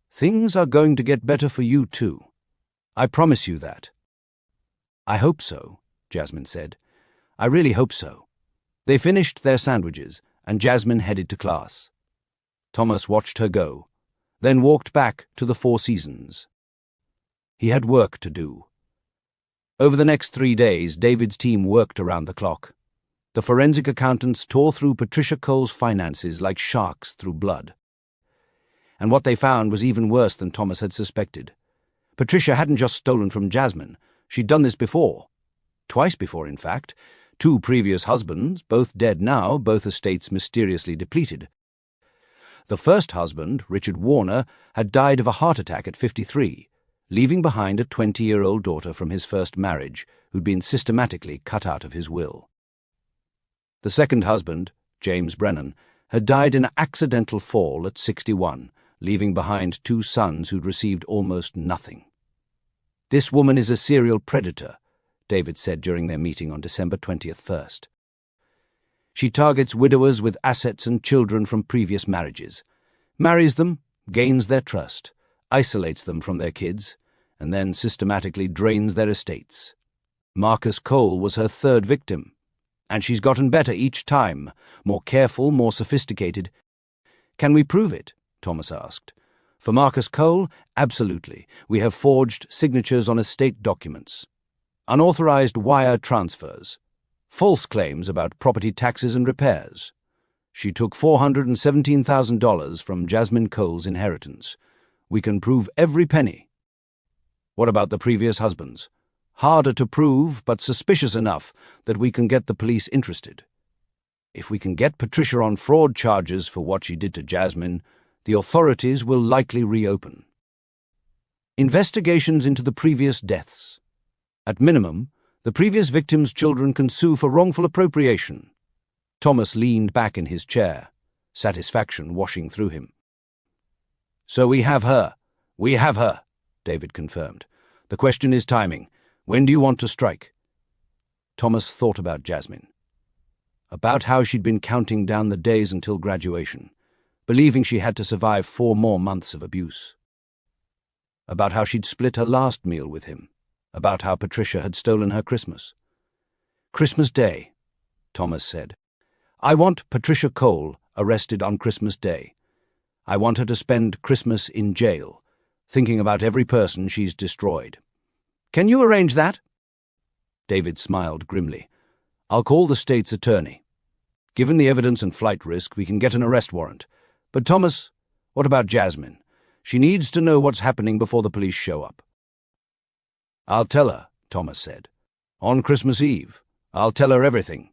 things are going to get better for you too. I promise you that. I hope so, Jasmine said. I really hope so. They finished their sandwiches, and Jasmine headed to class. Thomas watched her go, then walked back to the Four Seasons. He had work to do. Over the next 3 days, David's team worked around the clock. The forensic accountants tore through Patricia Cole's finances like sharks through blood. And what they found was even worse than Thomas had suspected. Patricia hadn't just stolen from Jasmine. She'd done this before. Twice before, in fact. 2 previous husbands, both dead now, both estates mysteriously depleted. The first husband, Richard Warner, had died of a heart attack at 53, leaving behind a 20-year-old daughter from his first marriage who'd been systematically cut out of his will. The second husband, James Brennan, had died in an accidental fall at 61, leaving behind 2 sons who'd received almost nothing. This woman is a serial predator, David said during their meeting on December 21st. She targets widowers with assets and children from previous marriages, marries them, gains their trust, isolates them from their kids, and then systematically drains their estates. Marcus Cole was her 3rd victim, and she's gotten better each time, more careful, more sophisticated. Can we prove it? Thomas asked. For Marcus Cole, absolutely. We have forged signatures on estate documents, unauthorized wire transfers, false claims about property taxes and repairs. She took $417,000 from Jasmine Cole's inheritance. We can prove every penny. What about the previous husbands? Harder to prove, but suspicious enough that we can get the police interested. If we can get Patricia on fraud charges for what she did to Jasmine, the authorities will likely reopen. Investigations into the previous deaths. At minimum, the previous victims' children can sue for wrongful appropriation. Thomas leaned back in his chair, satisfaction washing through him. So we have her. We have her, David confirmed. The question is timing. When do you want to strike? Thomas thought about Jasmine, about how she'd been counting down the days until graduation, believing she had to survive 4 more months of abuse. About how she'd split her last meal with him, about how Patricia had stolen her Christmas. Christmas Day, Thomas said. I want Patricia Cole arrested on Christmas Day. I want her to spend Christmas in jail, thinking about every person she's destroyed. Can you arrange that? David smiled grimly. I'll call the state's attorney. Given the evidence and flight risk, we can get an arrest warrant. But Thomas, what about Jasmine? She needs to know what's happening before the police show up. I'll tell her, Thomas said. On Christmas Eve, I'll tell her everything.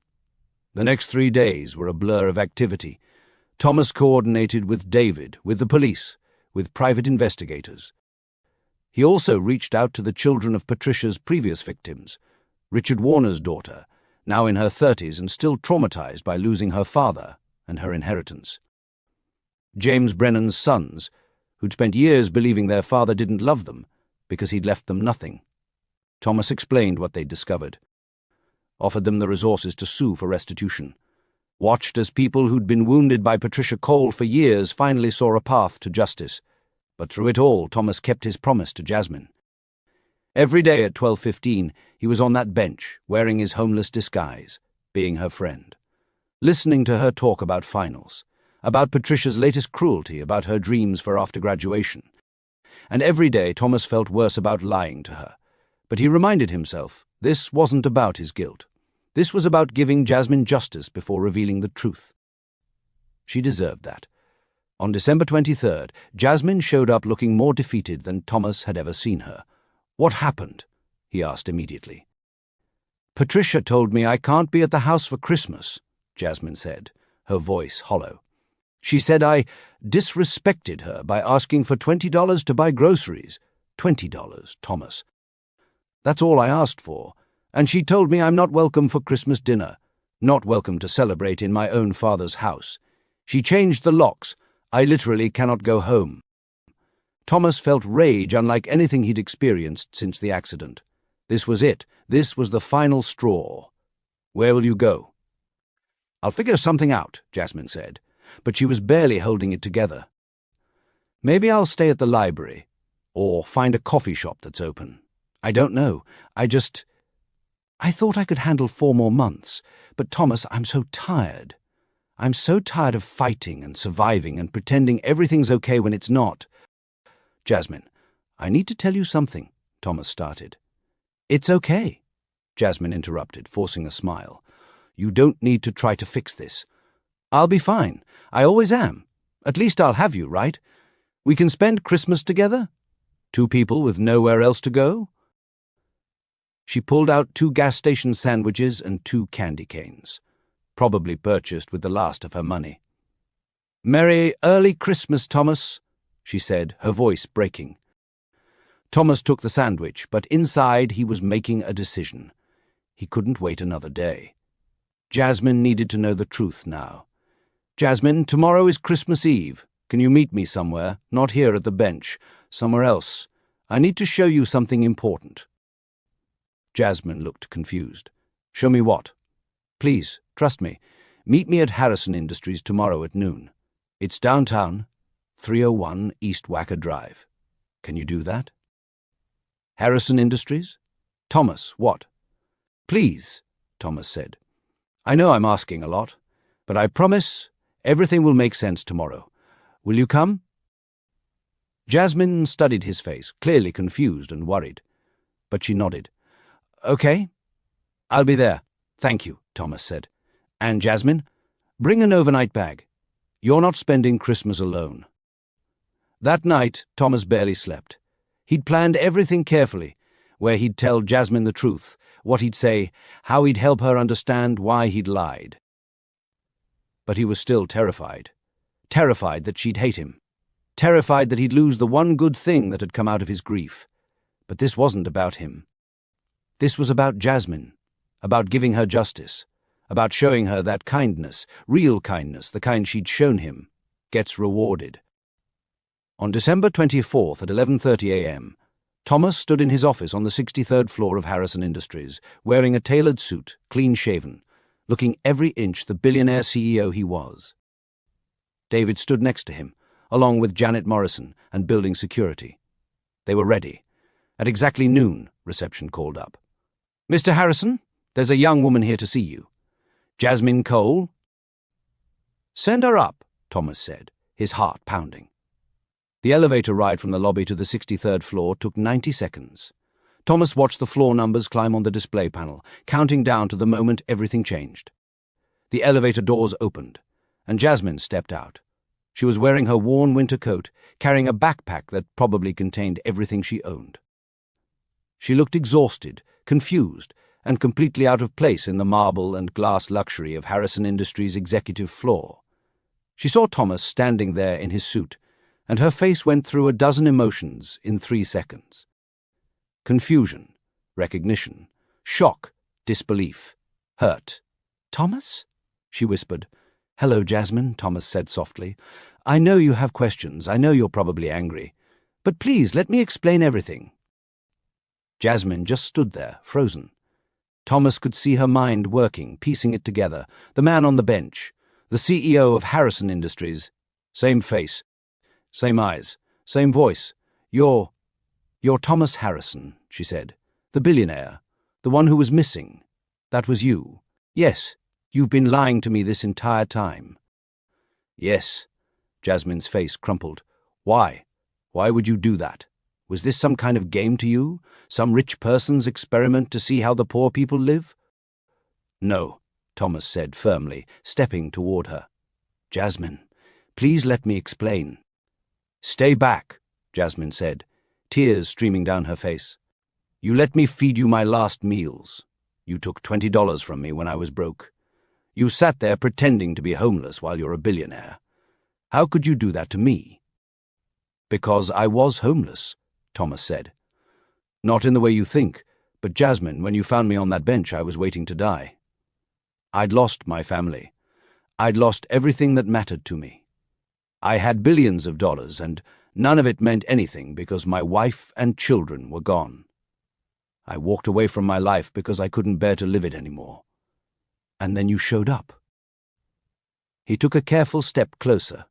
The next 3 days were a blur of activity. Thomas coordinated with David, with the police, with private investigators. He also reached out to the children of Patricia's previous victims, Richard Warner's daughter, now in her 30s and still traumatized by losing her father and her inheritance. James Brennan's sons, who'd spent years believing their father didn't love them because he'd left them nothing. Thomas explained what they'd discovered, offered them the resources to sue for restitution, watched as people who'd been wounded by Patricia Cole for years finally saw a path to justice. But through it all, Thomas kept his promise to Jasmine. Every day at 12:15, he was on that bench, wearing his homeless disguise, being her friend, listening to her talk about finals, about Patricia's latest cruelty, about her dreams for after graduation. And every day Thomas felt worse about lying to her. But he reminded himself this wasn't about his guilt. This was about giving Jasmine justice before revealing the truth. She deserved that. On December 23rd, Jasmine showed up looking more defeated than Thomas had ever seen her. "What happened?" he asked immediately. "Patricia told me I can't be at the house for Christmas," Jasmine said, her voice hollow. "She said I disrespected her by asking for $20 to buy groceries." $20, Thomas. "That's all I asked for. And she told me I'm not welcome for Christmas dinner, not welcome to celebrate in my own father's house. She changed the locks. I literally cannot go home." Thomas felt rage unlike anything he'd experienced since the accident. This was it. This was the final straw. "Where will you go?" "I'll figure something out," Jasmine said, but she was barely holding it together. "Maybe I'll stay at the library, or find a coffee shop that's open. I don't know. I thought I could handle 4 more months, but Thomas, I'm so tired. I'm so tired of fighting and surviving and pretending everything's okay when it's not." "Jasmine, I need to tell you something," Thomas started. "It's okay," Jasmine interrupted, forcing a smile. "You don't need to try to fix this. I'll be fine. I always am. At least I'll have you, right? We can spend Christmas together? 2 people with nowhere else to go?" She pulled out 2 gas station sandwiches and 2 candy canes, probably purchased with the last of her money. "Merry early Christmas, Thomas," she said, her voice breaking. Thomas took the sandwich, but inside he was making a decision. He couldn't wait another day. Jasmine needed to know the truth now. "Jasmine, tomorrow is Christmas Eve. Can you meet me somewhere? Not here at the bench. Somewhere else. I need to show you something important." Jasmine looked confused. "Show me what?" "Please, trust me. Meet me at Harrison Industries tomorrow at noon. It's downtown, 301 East Wacker Drive. Can you do that?" "Harrison Industries? Thomas, what?" "Please," Thomas said. "I know I'm asking a lot, but I promise everything will make sense tomorrow. Will you come?" Jasmine studied his face, clearly confused and worried, but she nodded. "Okay, I'll be there. Thank you," Thomas said. "And Jasmine, bring an overnight bag. You're not spending Christmas alone." That night, Thomas barely slept. He'd planned everything carefully, where he'd tell Jasmine the truth, what he'd say, how he'd help her understand why he'd lied. But he was still terrified. Terrified that she'd hate him. Terrified that he'd lose the one good thing that had come out of his grief. But this wasn't about him. This was about Jasmine, about giving her justice, about showing her that kindness, real kindness, the kind she'd shown him, gets rewarded. On December 24th at 11:30 a.m., Thomas stood in his office on the 63rd floor of Harrison Industries, wearing a tailored suit, clean-shaven, looking every inch the billionaire CEO he was. David stood next to him, along with Janet Morrison and building security. They were ready. At exactly noon, reception called up. "Mr. Harrison, there's a young woman here to see you. Jasmine Cole." "Send her up," Thomas said, his heart pounding. The elevator ride from the lobby to the 63rd floor took 90 seconds. Thomas watched the floor numbers climb on the display panel, counting down to the moment everything changed. The elevator doors opened, and Jasmine stepped out. She was wearing her worn winter coat, carrying a backpack that probably contained everything she owned. She looked exhausted, confused, and completely out of place in the marble and glass luxury of Harrison Industries' executive floor. She saw Thomas standing there in his suit, and her face went through a dozen emotions in 3 seconds. Confusion, recognition, shock, disbelief, hurt. "Thomas?" she whispered. "Hello, Jasmine," Thomas said softly. "I know you have questions. I know you're probably angry. But please, let me explain everything." Jasmine just stood there, frozen. Thomas could see her mind working, piecing it together. The man on the bench, the CEO of Harrison Industries. Same face, same eyes, same voice. You're Thomas Harrison," she said. "The billionaire, the one who was missing. That was you. Yes, you've been lying to me this entire time." Yes. Jasmine's face crumpled. Why? Why would you do that? Was this some kind of game to you? Some rich person's experiment to see how the poor people live? No, Thomas said firmly, stepping toward her. Jasmine, please let me explain. Stay back, Jasmine said, tears streaming down her face. You let me feed you my last meals. You took $20 from me when I was broke. You sat there pretending to be homeless while you're a billionaire. How could you do that to me? Because I was homeless, Thomas said. Not in the way you think, but Jasmine, when you found me on that bench, I was waiting to die. I'd lost my family. I'd lost everything that mattered to me. I had billions of dollars, and none of it meant anything because my wife and children were gone. I walked away from my life because I couldn't bear to live it anymore. And then you showed up. He took a careful step closer.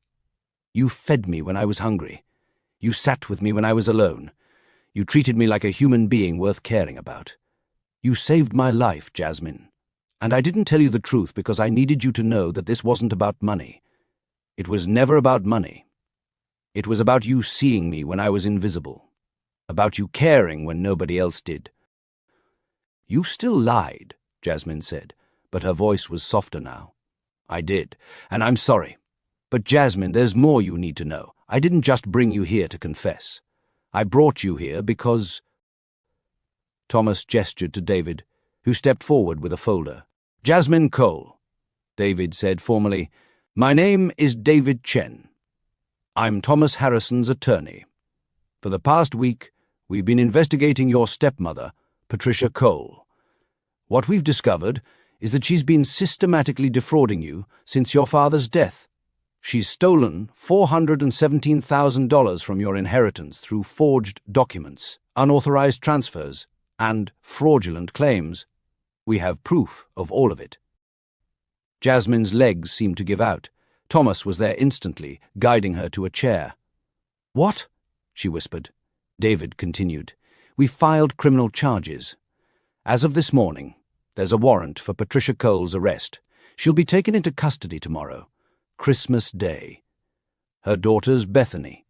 You fed me when I was hungry. You sat with me when I was alone. You treated me like a human being worth caring about. You saved my life, Jasmine. And I didn't tell you the truth because I needed you to know that this wasn't about money. It was never about money. It was about you seeing me when I was invisible. About you caring when nobody else did. You still lied, Jasmine said, but her voice was softer now. I did, and I'm sorry. But Jasmine, there's more you need to know. I didn't just bring you here to confess. I brought you here because... Thomas gestured to David, who stepped forward with a folder. Jasmine Cole, David said formally. My name is David Chen. I'm Thomas Harrison's attorney. For the past week, we've been investigating your stepmother, Patricia Cole. What we've discovered is that she's been systematically defrauding you since your father's death. She's stolen $417,000 from your inheritance through forged documents, unauthorized transfers, and fraudulent claims. We have proof of all of it. Jasmine's legs seemed to give out. Thomas was there instantly, guiding her to a chair. What? She whispered. David continued. We filed criminal charges. As of this morning, there's a warrant for Patricia Cole's arrest. She'll be taken into custody tomorrow, Christmas Day. Her daughters, Bethany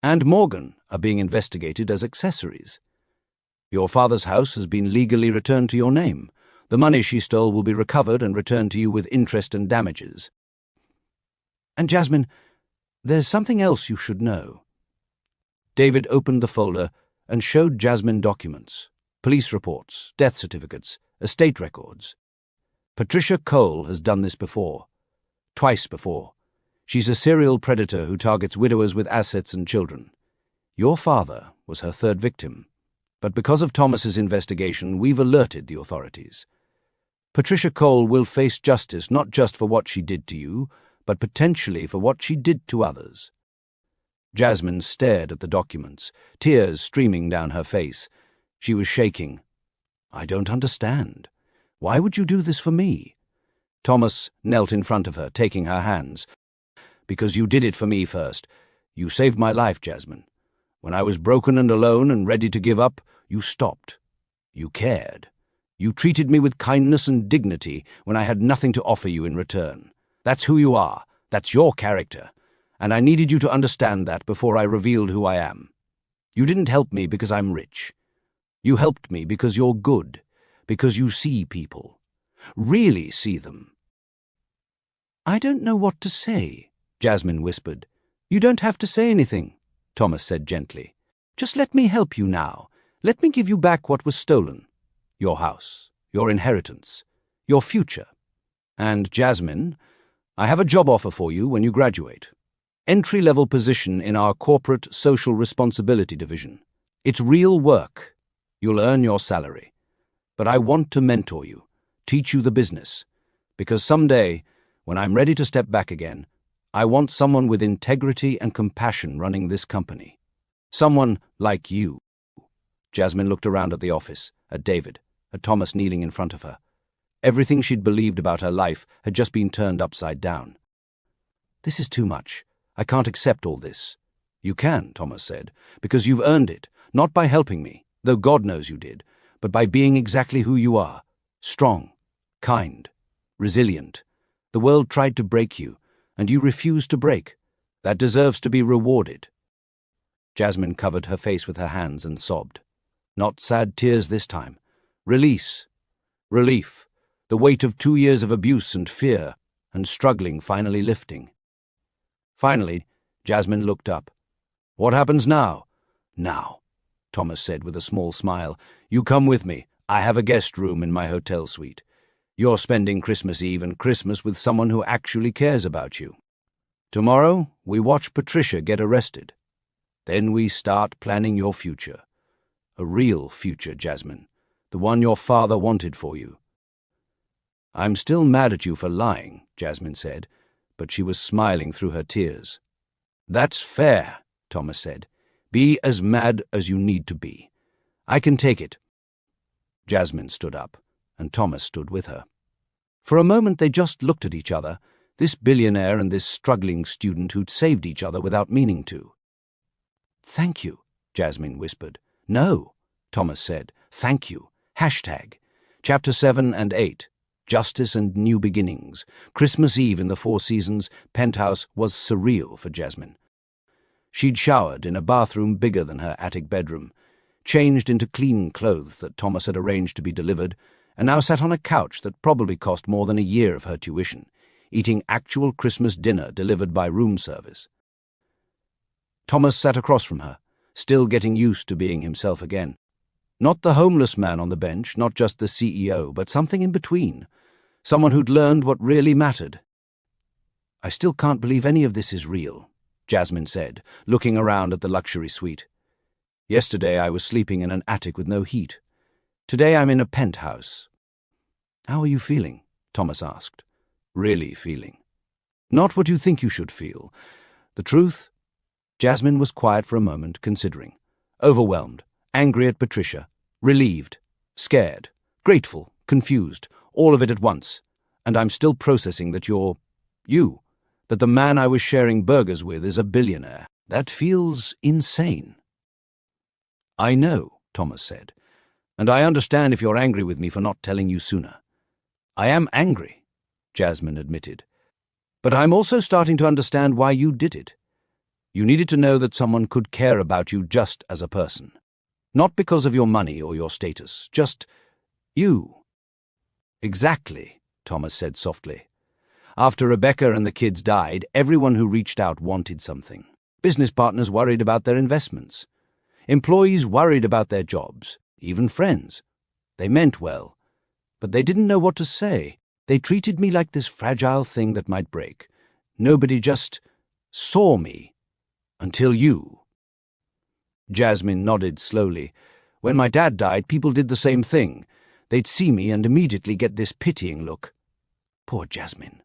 and Morgan, are being investigated as accessories. Your father's house has been legally returned to your name. The money she stole will be recovered and returned to you with interest and damages. And Jasmine, there's something else you should know. David opened the folder and showed Jasmine documents, police reports, death certificates, estate records. Patricia Cole has done this before. Twice before. She's a serial predator who targets widowers with assets and children. Your father was her third victim. But because of Thomas's investigation, we've alerted the authorities. Patricia Cole will face justice not just for what she did to you, but potentially for what she did to others. Jasmine stared at the documents, tears streaming down her face. She was shaking. I don't understand. Why would you do this for me? Thomas knelt in front of her, taking her hands. Because you did it for me first. You saved my life, Jasmine. When I was broken and alone and ready to give up, you stopped. You cared. You treated me with kindness and dignity when I had nothing to offer you in return. That's who you are. That's your character. And I needed you to understand that before I revealed who I am. You didn't help me because I'm rich. You helped me because you're good, because you see people. Really see them. I don't know what to say, Jasmine whispered. You don't have to say anything, Thomas said gently. Just let me help you now. Let me give you back what was stolen. Your house, your inheritance, your future. And Jasmine, I have a job offer for you when you graduate. Entry-level position in our corporate social responsibility division. It's real work. You'll earn your salary. But I want to mentor you, teach you the business. Because someday, when I'm ready to step back again, I want someone with integrity and compassion running this company. Someone like you. Jasmine looked around at the office, at David, at Thomas kneeling in front of her. Everything she'd believed about her life had just been turned upside down. This is too much. I can't accept all this. You can, Thomas said, because you've earned it, not by helping me, though God knows you did, but by being exactly who you are. Strong, kind, resilient. The world tried to break you, and you refuse to break. That deserves to be rewarded." Jasmine covered her face with her hands and sobbed. Not sad tears this time. Release. Relief. The weight of 2 years of abuse and fear and struggling finally lifting. Finally, Jasmine looked up. "What happens now?" "Now," Thomas said with a small smile, "you come with me. I have a guest room in my hotel suite. You're spending Christmas Eve and Christmas with someone who actually cares about you. Tomorrow, we watch Patricia get arrested. Then we start planning your future. A real future, Jasmine. The one your father wanted for you." "I'm still mad at you for lying," Jasmine said, but she was smiling through her tears. "That's fair," Thomas said. "Be as mad as you need to be. I can take it." Jasmine stood up, and Thomas stood with her. For a moment they just looked at each other, this billionaire and this struggling student who'd saved each other without meaning to. "Thank you," Jasmine whispered. "No," Thomas said. "Thank you. Hashtag. Chapter 7 and 8. Justice and New Beginnings. Christmas Eve in the Four Seasons penthouse was surreal for Jasmine. She'd showered in a bathroom bigger than her attic bedroom, changed into clean clothes that Thomas had arranged to be delivered, and now sat on a couch that probably cost more than a year of her tuition, eating actual Christmas dinner delivered by room service. Thomas sat across from her, still getting used to being himself again. Not the homeless man on the bench, not just the CEO, but something in between. Someone who'd learned what really mattered. "I still can't believe any of this is real," Jasmine said, looking around at the luxury suite. "Yesterday I was sleeping in an attic with no heat. Today I'm in a penthouse." "How are you feeling?" Thomas asked. "Really feeling. Not what you think you should feel. The truth?" Jasmine was quiet for a moment, considering. Overwhelmed, angry at Patricia, relieved, scared, grateful, confused, all of it at once. And I'm still processing that that the man I was sharing burgers with is a billionaire. That feels insane. "I know," Thomas said, "and I understand if you're angry with me for not telling you sooner." "I am angry," Jasmine admitted, "but I'm also starting to understand why you did it. You needed to know that someone could care about you just as a person. Not because of your money or your status, just you." "Exactly," Thomas said softly. "After Rebecca and the kids died, everyone who reached out wanted something. Business partners worried about their investments. Employees worried about their jobs, even friends. They meant well, but they didn't know what to say. They treated me like this fragile thing that might break. Nobody just saw me. Until you." Jasmine nodded slowly. "When my dad died, people did the same thing. They'd see me and immediately get this pitying look. Poor Jasmine.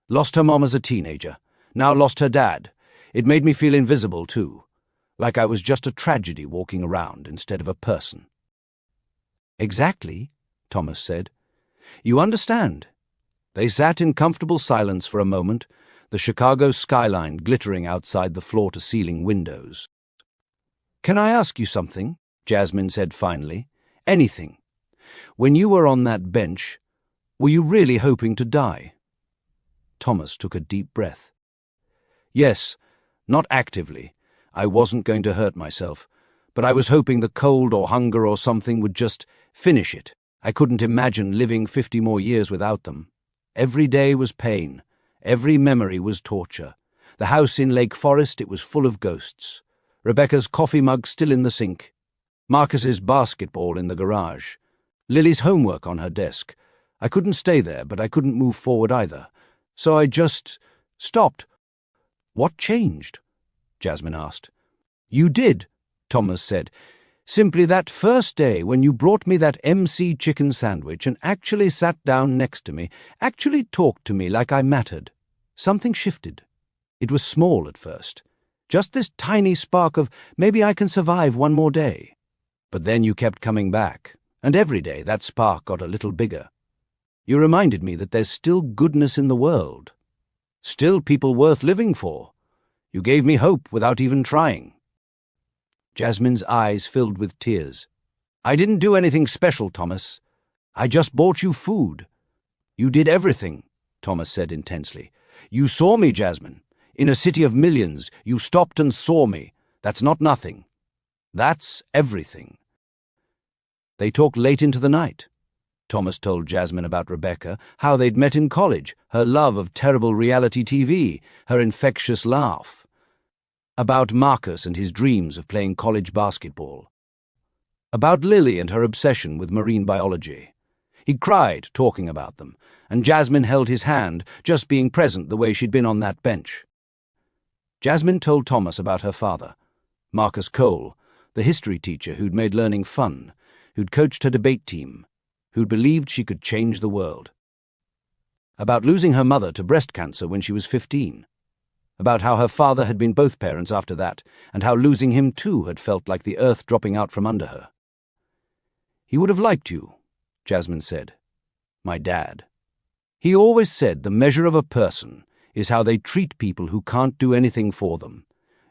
Lost her mom as a teenager. Now lost her dad. It made me feel invisible, too. Like I was just a tragedy walking around instead of a person." "Exactly," Thomas said. "You understand." They sat in comfortable silence for a moment, the Chicago skyline glittering outside the floor-to-ceiling windows. "Can I ask you something?" Jasmine said finally. "Anything. When you were on that bench, were you really hoping to die?" Thomas took a deep breath. "Yes, not actively. I wasn't going to hurt myself, but I was hoping the cold or hunger or something would just finish it. I couldn't imagine living 50 more years without them. Every day was pain. Every memory was torture. The house in Lake Forest, it was full of ghosts. Rebecca's coffee mug still in the sink. Marcus's basketball in the garage. Lily's homework on her desk. I couldn't stay there, but I couldn't move forward either. So I just stopped." "What changed?" Jasmine asked. "You did," Thomas said. "Simply that first day when you brought me that MC chicken sandwich and actually sat down next to me, actually talked to me like I mattered. Something shifted. It was small at first. Just this tiny spark of maybe I can survive one more day. But then you kept coming back, and every day that spark got a little bigger. You reminded me that there's still goodness in the world. Still people worth living for. You gave me hope without even trying." Jasmine's eyes filled with tears. "I didn't do anything special, Thomas. I just bought you food." "You did everything," Thomas said intensely. You saw me, Jasmine. In a city of millions, you stopped and saw me. That's not nothing. That's everything. They talked late into the night. Thomas told Jasmine about Rebecca, how they'd met in college, her love of terrible reality TV, her infectious laugh. About Marcus and his dreams of playing college basketball. About Lily and her obsession with marine biology. He cried talking about them, and Jasmine held his hand, just being present the way she'd been on that bench. Jasmine told Thomas about her father, Marcus Cole, the history teacher who'd made learning fun, who'd coached her debate team, who'd believed she could change the world. About losing her mother to breast cancer when she was 15. About how her father had been both parents after that, and how losing him too had felt like the earth dropping out from under her. He would have liked you, Jasmine said. My dad. He always said the measure of a person is how they treat people who can't do anything for them.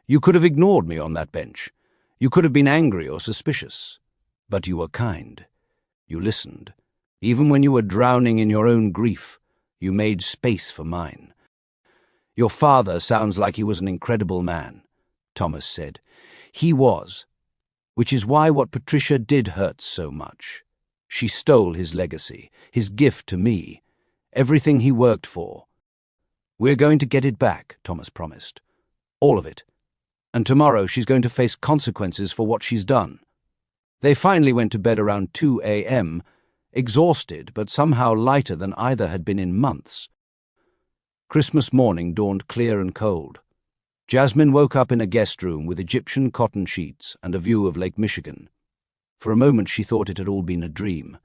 You could have ignored me on that bench. You could have been angry or suspicious. But you were kind. You listened. Even when you were drowning in your own grief, you made space for mine. Your father sounds like he was an incredible man, Thomas said. He was. Which is why what Patricia did hurts so much. She stole his legacy, his gift to me, everything he worked for. We're going to get it back, Thomas promised. All of it. And tomorrow she's going to face consequences for what she's done. They finally went to bed around 2 a.m., exhausted but somehow lighter than either had been in months. Christmas morning dawned clear and cold. Jasmine woke up in a guest room with Egyptian cotton sheets and a view of Lake Michigan. For a moment she thought it had all been a dream.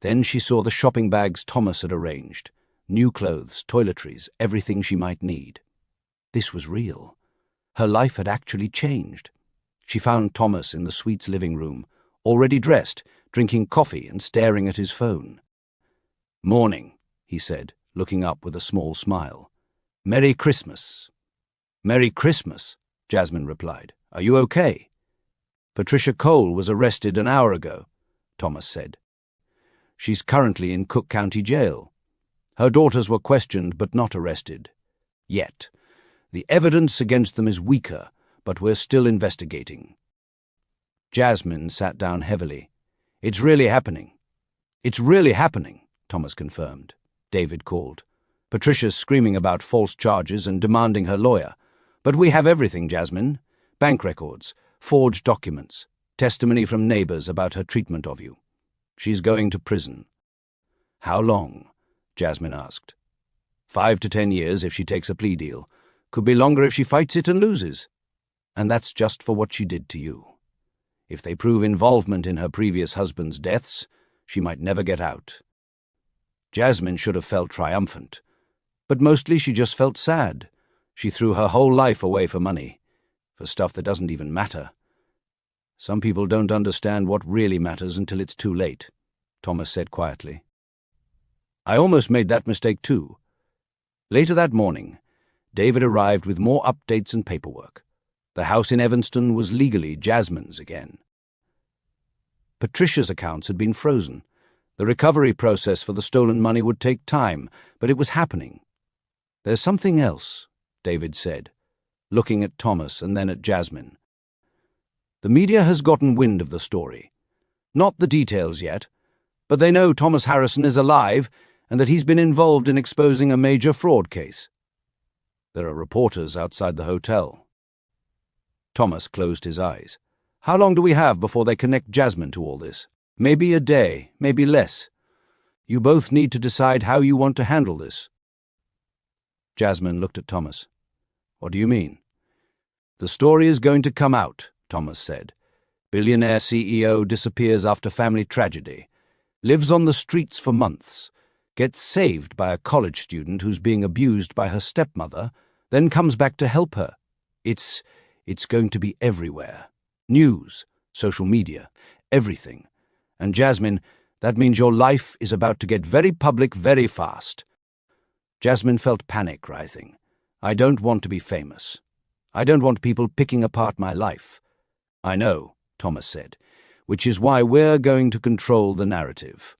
Then she saw the shopping bags Thomas had arranged, new clothes, toiletries, everything she might need. This was real. Her life had actually changed. She found Thomas in the suite's living room, already dressed, drinking coffee and staring at his phone. Morning, he said, looking up with a small smile. Merry Christmas. Merry Christmas, Jasmine replied. Are you okay? Patricia Cole was arrested an hour ago, Thomas said. She's currently in Cook County Jail. Her daughters were questioned but not arrested. Yet. The evidence against them is weaker, but we're still investigating. Jasmine sat down heavily. It's really happening. It's really happening, Thomas confirmed. David called. Patricia's screaming about false charges and demanding her lawyer. But we have everything, Jasmine. Bank records, forged documents, testimony from neighbors about her treatment of you. She's going to prison. How long? Jasmine asked. 5 to 10 years if she takes a plea deal. Could be longer if she fights it and loses. And that's just for what she did to you. If they prove involvement in her previous husband's deaths, she might never get out. Jasmine should have felt triumphant. But mostly she just felt sad. She threw her whole life away for money, for stuff that doesn't even matter. Some people don't understand what really matters until it's too late, Thomas said quietly. I almost made that mistake too. Later that morning, David arrived with more updates and paperwork. The house in Evanston was legally Jasmine's again. Patricia's accounts had been frozen. The recovery process for the stolen money would take time, but it was happening. There's something else, David said, looking at Thomas and then at Jasmine. The media has gotten wind of the story. Not the details yet, but they know Thomas Harrison is alive and that he's been involved in exposing a major fraud case. There are reporters outside the hotel. Thomas closed his eyes. How long do we have before they connect Jasmine to all this? Maybe a day, maybe less. You both need to decide how you want to handle this. Jasmine looked at Thomas. What do you mean? The story is going to come out, Thomas said. Billionaire CEO disappears after family tragedy. Lives on the streets for months. Gets saved by a college student who's being abused by her stepmother, then comes back to help her. It's going to be everywhere. News, social media, everything. And Jasmine, that means your life is about to get very public very fast. Jasmine felt panic rising. I don't want to be famous. I don't want people picking apart my life. I know, Thomas said, which is why we're going to control the narrative.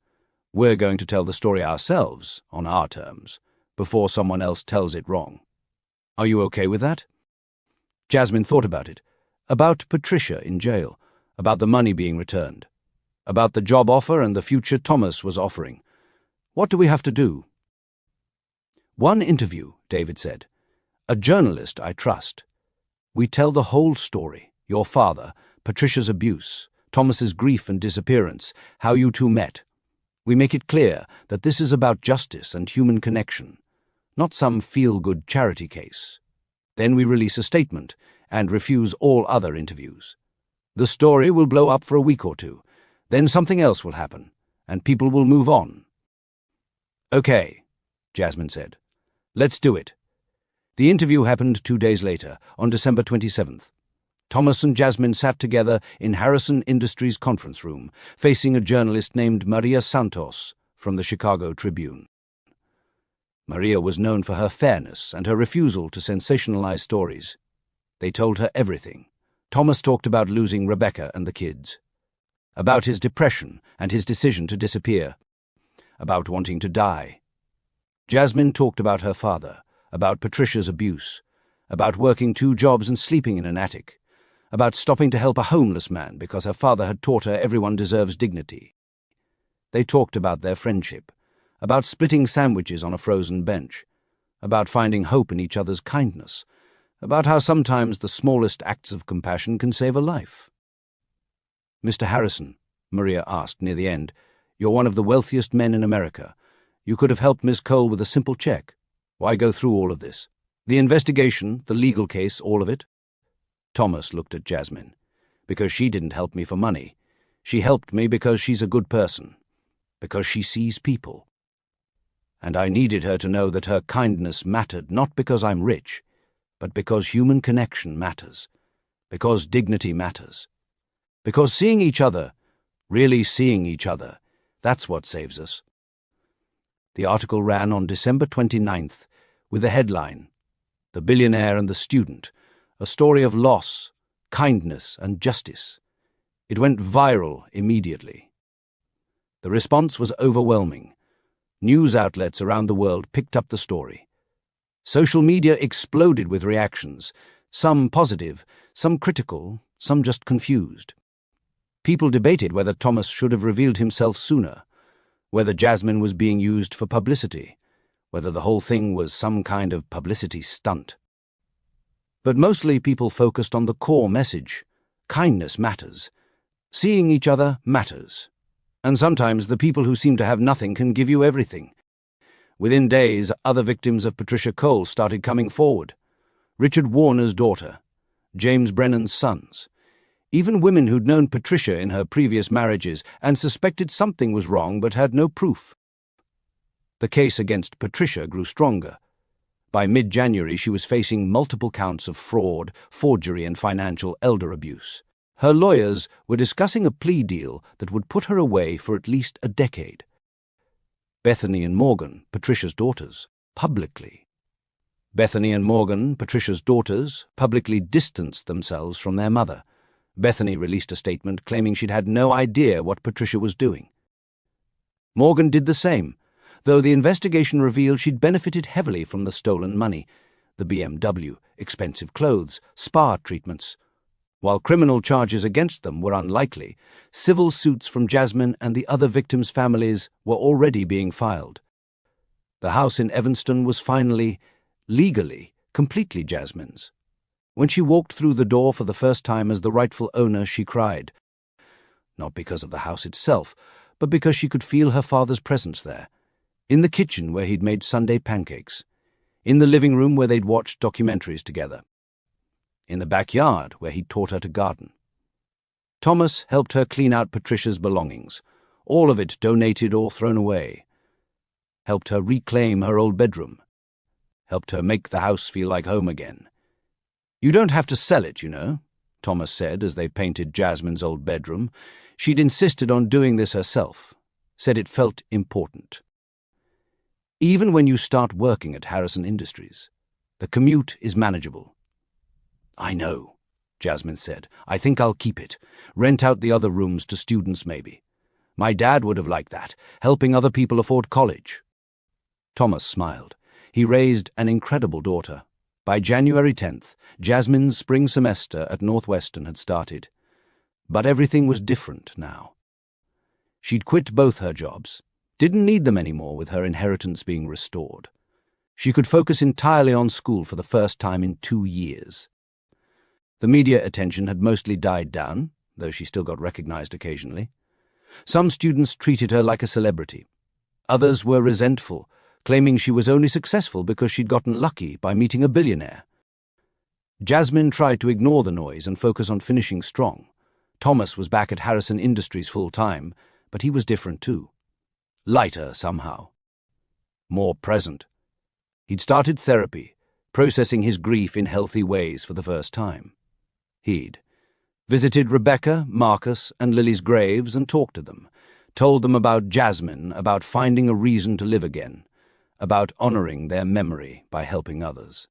We're going to tell the story ourselves, on our terms. before someone else tells it wrong. Are you okay with that? Jasmine thought about it. About Patricia in jail. About the money being returned. About the job offer and the future Thomas was offering. What do we have to do? One interview, David said. A journalist I trust. We tell the whole story. Your father, Patricia's abuse, Thomas's grief and disappearance, how you two met. We make it clear that this is about justice and human connection, not some feel-good charity case. Then we release a statement and refuse all other interviews. The story will blow up for a week or two. Then something else will happen, and people will move on. Okay, Jasmine said. Let's do it. The interview happened 2 days later, on December 27th. Thomas and Jasmine sat together in Harrison Industries conference room, facing a journalist named Maria Santos from the Chicago Tribune. Maria was known for her fairness and her refusal to sensationalize stories. They told her everything. Thomas talked about losing Rebecca and the kids, about his depression and his decision to disappear, about wanting to die. Jasmine talked about her father, about Patricia's abuse, about working 2 jobs and sleeping in an attic, about stopping to help a homeless man because her father had taught her everyone deserves dignity. They talked about their friendship, about splitting sandwiches on a frozen bench, about finding hope in each other's kindness, about how sometimes the smallest acts of compassion can save a life. Mr. Harrison, Maria asked near the end, you're one of the wealthiest men in America. You could have helped Miss Cole with a simple check. Why go through all of this? The investigation, the legal case, all of it? Thomas looked at Jasmine. Because she didn't help me for money. She helped me because she's a good person. Because she sees people. And I needed her to know that her kindness mattered not because I'm rich, but because human connection matters. Because dignity matters. Because seeing each other, really seeing each other, that's what saves us. The article ran on December 29th with the headline, The Billionaire and the Student, a story of loss, kindness, and justice. It went viral immediately. The response was overwhelming. News outlets around the world picked up the story. Social media exploded with reactions, some positive, some critical, some just confused. People debated whether Thomas should have revealed himself sooner, whether Jasmine was being used for publicity, whether the whole thing was some kind of publicity stunt. But mostly people focused on the core message. Kindness matters. Seeing each other matters. And sometimes the people who seem to have nothing can give you everything. Within days, other victims of Patricia Cole started coming forward. Richard Warner's daughter, James Brennan's sons, even women who'd known Patricia in her previous marriages and suspected something was wrong but had no proof. The case against Patricia grew stronger. By mid-January, she was facing multiple counts of fraud, forgery, and financial elder abuse. Her lawyers were discussing a plea deal that would put her away for at least a decade. Bethany and Morgan, Patricia's daughters, publicly. Bethany and Morgan, Patricia's daughters, publicly distanced themselves from their mother. Bethany released a statement claiming she'd had no idea what Patricia was doing. Morgan did the same, though the investigation revealed she'd benefited heavily from the stolen money, the BMW, expensive clothes, spa treatments. While criminal charges against them were unlikely, civil suits from Jasmine and the other victims' families were already being filed. The house in Evanston was finally, legally, completely Jasmine's. When she walked through the door for the first time as the rightful owner, she cried. Not because of the house itself, but because she could feel her father's presence there. In the kitchen where he'd made Sunday pancakes. In the living room where they'd watched documentaries together. In the backyard where he'd taught her to garden. Thomas helped her clean out Patricia's belongings, all of it donated or thrown away. Helped her reclaim her old bedroom. Helped her make the house feel like home again. You don't have to sell it, you know, Thomas said as they painted Jasmine's old bedroom. She'd insisted on doing this herself, said it felt important. Even when you start working at Harrison Industries, the commute is manageable. I know, Jasmine said. I think I'll keep it. Rent out the other rooms to students, maybe. My dad would have liked that, helping other people afford college. Thomas smiled. He raised an incredible daughter. By January 10th, Jasmine's spring semester at Northwestern had started. But everything was different now. She'd quit both her jobs, didn't need them anymore with her inheritance being restored. She could focus entirely on school for the first time in 2 years. The media attention had mostly died down, though she still got recognized occasionally. Some students treated her like a celebrity. Others were resentful, claiming she was only successful because she'd gotten lucky by meeting a billionaire. Jasmine tried to ignore the noise and focus on finishing strong. Thomas was back at Harrison Industries full-time, but he was different too. Lighter somehow. More present. He'd started therapy, processing his grief in healthy ways for the first time. He'd visited Rebecca, Marcus, and Lily's graves and talked to them, told them about Jasmine, about finding a reason to live again, about honoring their memory by helping others.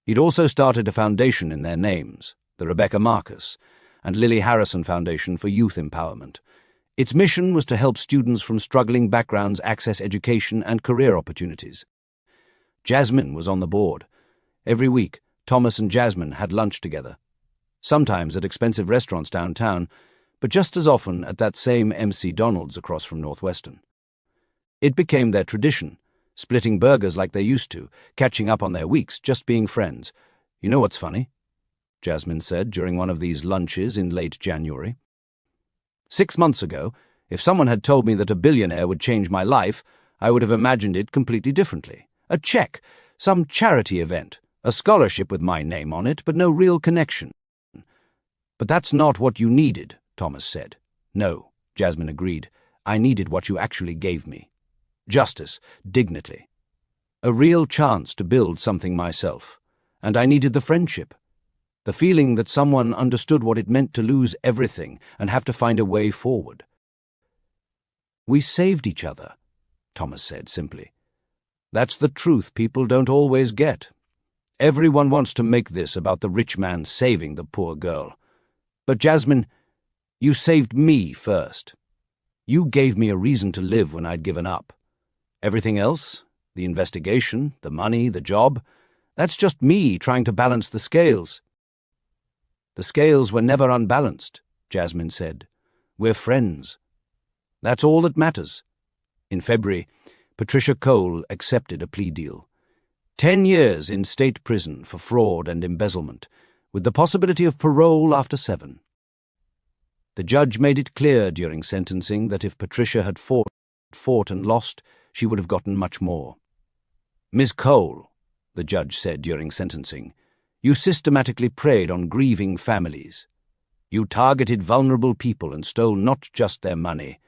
He'd also started a foundation in their names, the Rebecca Marcus and Lily Harrison Foundation for Youth Empowerment. Its mission was to help students from struggling backgrounds access education and career opportunities. Jasmine was on the board. Every week, Thomas and Jasmine had lunch together, sometimes at expensive restaurants downtown, but just as often at that same MC Donald's across from Northwestern. It became their tradition, splitting burgers like they used to, catching up on their weeks, just being friends. "You know what's funny?" Jasmine said during one of these lunches in late January. 6 months ago, if someone had told me that a billionaire would change my life, I would have imagined it completely differently. A check, some charity event, a scholarship with my name on it, but no real connection. "But that's not what you needed," Thomas said. "No," Jasmine agreed. "I needed what you actually gave me. Justice, dignity. A real chance to build something myself. And I needed the friendship. The feeling that someone understood what it meant to lose everything and have to find a way forward." "We saved each other," Thomas said simply. "That's the truth people don't always get. Everyone wants to make this about the rich man saving the poor girl. But Jasmine, you saved me first. You gave me a reason to live when I'd given up. Everything else, the investigation, the money, the job, that's just me trying to balance the scales." "The scales were never unbalanced," Jasmine said. "We're friends. That's all that matters." In February, Patricia Cole accepted a plea deal. 10 years in state prison for fraud and embezzlement, with the possibility of parole after 7. The judge made it clear during sentencing that if Patricia had fought and lost, she would have gotten much more. "Ms. Cole," the judge said during sentencing, "you systematically preyed on grieving families. You targeted vulnerable people and stole not just their money,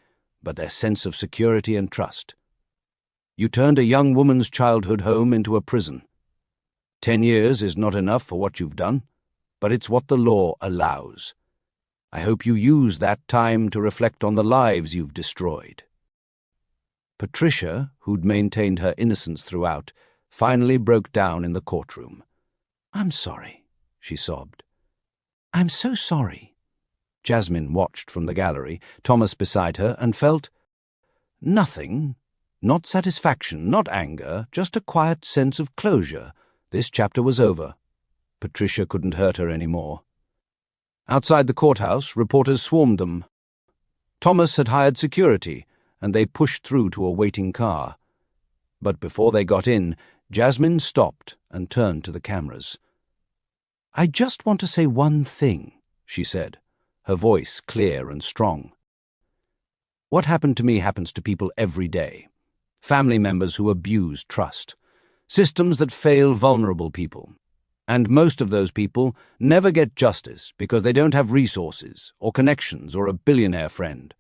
but their sense of security and trust. You turned a young woman's childhood home into a prison. 10 years is not enough for what you've done, but it's what the law allows. I hope you use that time to reflect on the lives you've destroyed." Patricia, who'd maintained her innocence throughout, finally broke down in the courtroom. "I'm sorry," she sobbed. "I'm so sorry." Jasmine watched from the gallery, Thomas beside her, and felt nothing. Not satisfaction, not anger, just a quiet sense of closure. This chapter was over. Patricia couldn't hurt her anymore. Outside the courthouse, reporters swarmed them. Thomas had hired security, and they pushed through to a waiting car. But before they got in, Jasmine stopped and turned to the cameras. "I just want to say one thing," she said, her voice clear and strong. "What happened to me happens to people every day. Family members who abuse trust. Systems that fail vulnerable people. And most of those people never get justice because they don't have resources or connections or a billionaire friend.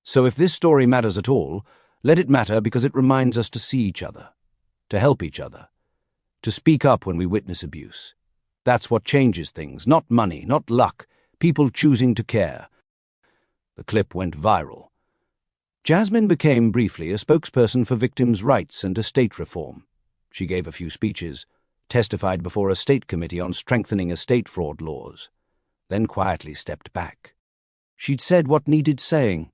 So if this story matters at all, let it matter because it reminds us to see each other, to help each other, to speak up when we witness abuse. That's what changes things, not money, not luck, people choosing to care." The clip went viral. Jasmine became briefly a spokesperson for victims' rights and estate reform. She gave a few speeches, testified before a state committee on strengthening estate fraud laws, then quietly stepped back. She'd said what needed saying.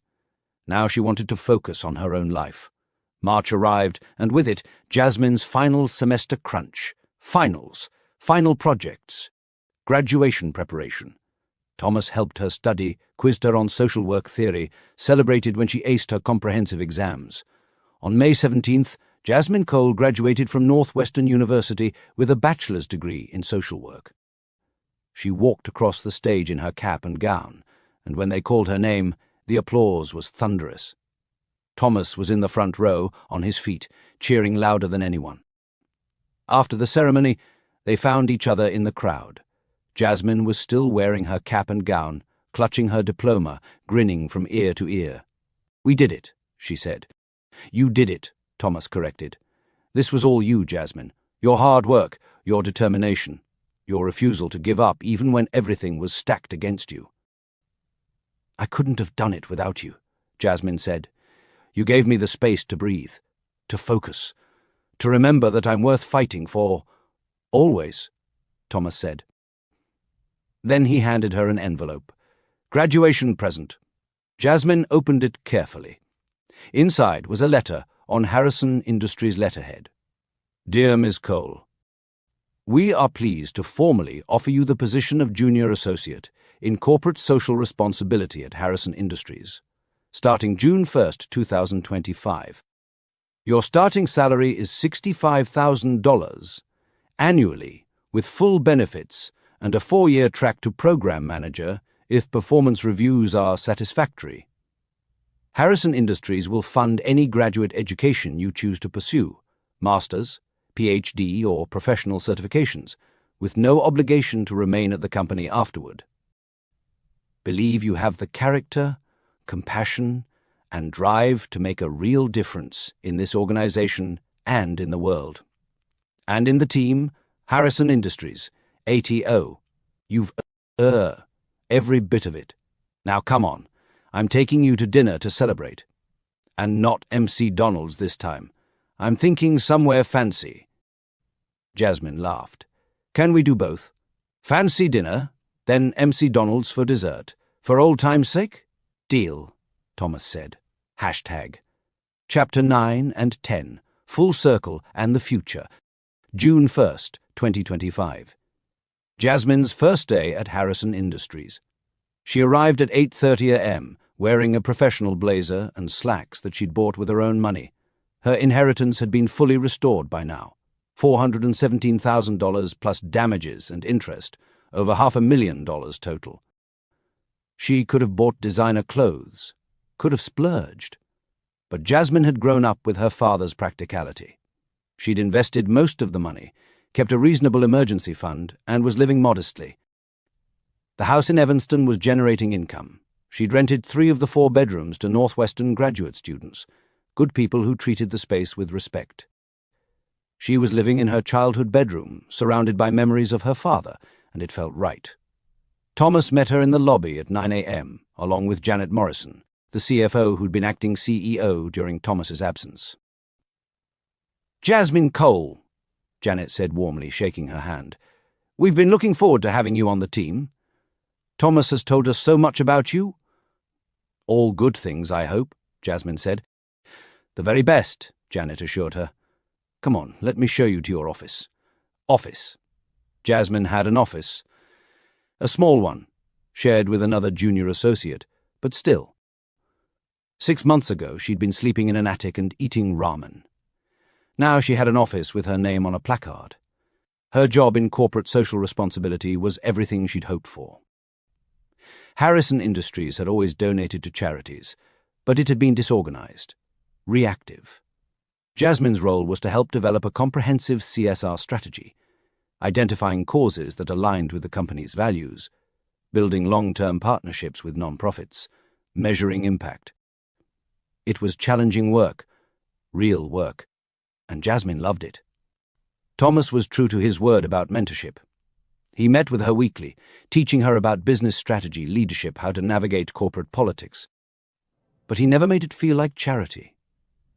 Now she wanted to focus on her own life. March arrived, and with it, Jasmine's final semester crunch. Finals, final projects, graduation preparation. Thomas helped her study, quizzed her on social work theory, celebrated when she aced her comprehensive exams. On May 17th, Jasmine Cole graduated from Northwestern University with a bachelor's degree in social work. She walked across the stage in her cap and gown, and when they called her name, the applause was thunderous. Thomas was in the front row, on his feet, cheering louder than anyone. After the ceremony, they found each other in the crowd. Jasmine was still wearing her cap and gown, clutching her diploma, grinning from ear to ear. "We did it," she said. "You did it," Thomas corrected. "This was all you, Jasmine. Your hard work, your determination, your refusal to give up even when everything was stacked against you." "I couldn't have done it without you," Jasmine said. "You gave me the space to breathe, to focus, to remember that I'm worth fighting for. Always," Thomas said. Then he handed her an envelope. "Graduation present." Jasmine opened it carefully. Inside was a letter on Harrison Industries' letterhead. "Dear Ms. Cole, we are pleased to formally offer you the position of Junior Associate in Corporate Social Responsibility at Harrison Industries, starting June 1st, 2025. Your starting salary is $65,000 annually with full benefits and a 4-year track to program manager if performance reviews are satisfactory. Harrison Industries will fund any graduate education you choose to pursue, master's, PhD, or professional certifications, with no obligation to remain at the company afterward. Believe you have the character, compassion, and drive to make a real difference in this organization and in the world. And in the team, Harrison Industries, ATO. You've every bit of it. Now come on, I'm taking you to dinner to celebrate. And not MC Donald's this time. I'm thinking somewhere fancy." Jasmine laughed. "Can we do both? Fancy dinner, then MC Donald's for dessert. For old time's sake?" "Deal," Thomas said. Hashtag. Chapter 9 and 10, Full Circle and the Future. June 1st, 2025. Jasmine's first day at Harrison Industries. She arrived at 8:30 a.m., wearing a professional blazer and slacks that she'd bought with her own money. Her inheritance had been fully restored by now. $417,000 plus damages and interest, over $500,000 total. She could have bought designer clothes, could have splurged. But Jasmine had grown up with her father's practicality. She'd invested most of the money, kept a reasonable emergency fund, and was living modestly. The house in Evanston was generating income. She'd rented 3 of the 4 bedrooms to Northwestern graduate students, good people who treated the space with respect. She was living in her childhood bedroom, surrounded by memories of her father, and it felt right. Thomas met her in the lobby at 9 a.m., along with Janet Morrison, the CFO who'd been acting CEO during Thomas's absence. "Jasmine Cole," Janet said warmly, shaking her hand. "We've been looking forward to having you on the team. Thomas has told us so much about you." "All good things, I hope," Jasmine said. "The very best," Janet assured her. "Come on, let me show you to your office." Office. Jasmine had an office. A small one, shared with another junior associate, but still. 6 months ago, she'd been sleeping in an attic and eating ramen. Now she had an office with her name on a placard. Her job in corporate social responsibility was everything she'd hoped for. Harrison Industries had always donated to charities, but it had been disorganized, reactive. Jasmine's role was to help develop a comprehensive CSR strategy, identifying causes that aligned with the company's values, building long-term partnerships with nonprofits, measuring impact. It was challenging work, real work, and Jasmine loved it. Thomas was true to his word about mentorship. He met with her weekly, teaching her about business strategy, leadership, how to navigate corporate politics. But he never made it feel like charity.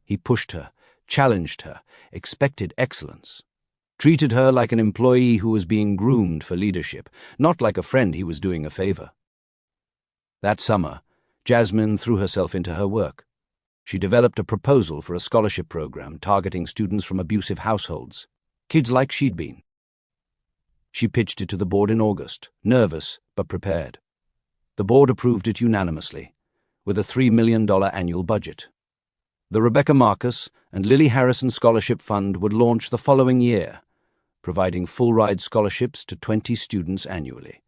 He pushed her, challenged her, expected excellence, treated her like an employee who was being groomed for leadership, not like a friend he was doing a favor. That summer, Jasmine threw herself into her work. She developed a proposal for a scholarship program targeting students from abusive households, kids like she'd been. She pitched it to the board in August, nervous but prepared. The board approved it unanimously, with a $3 million annual budget. The Rebecca Marcus and Lily Harrison Scholarship Fund would launch the following year, providing full-ride scholarships to 20 students annually.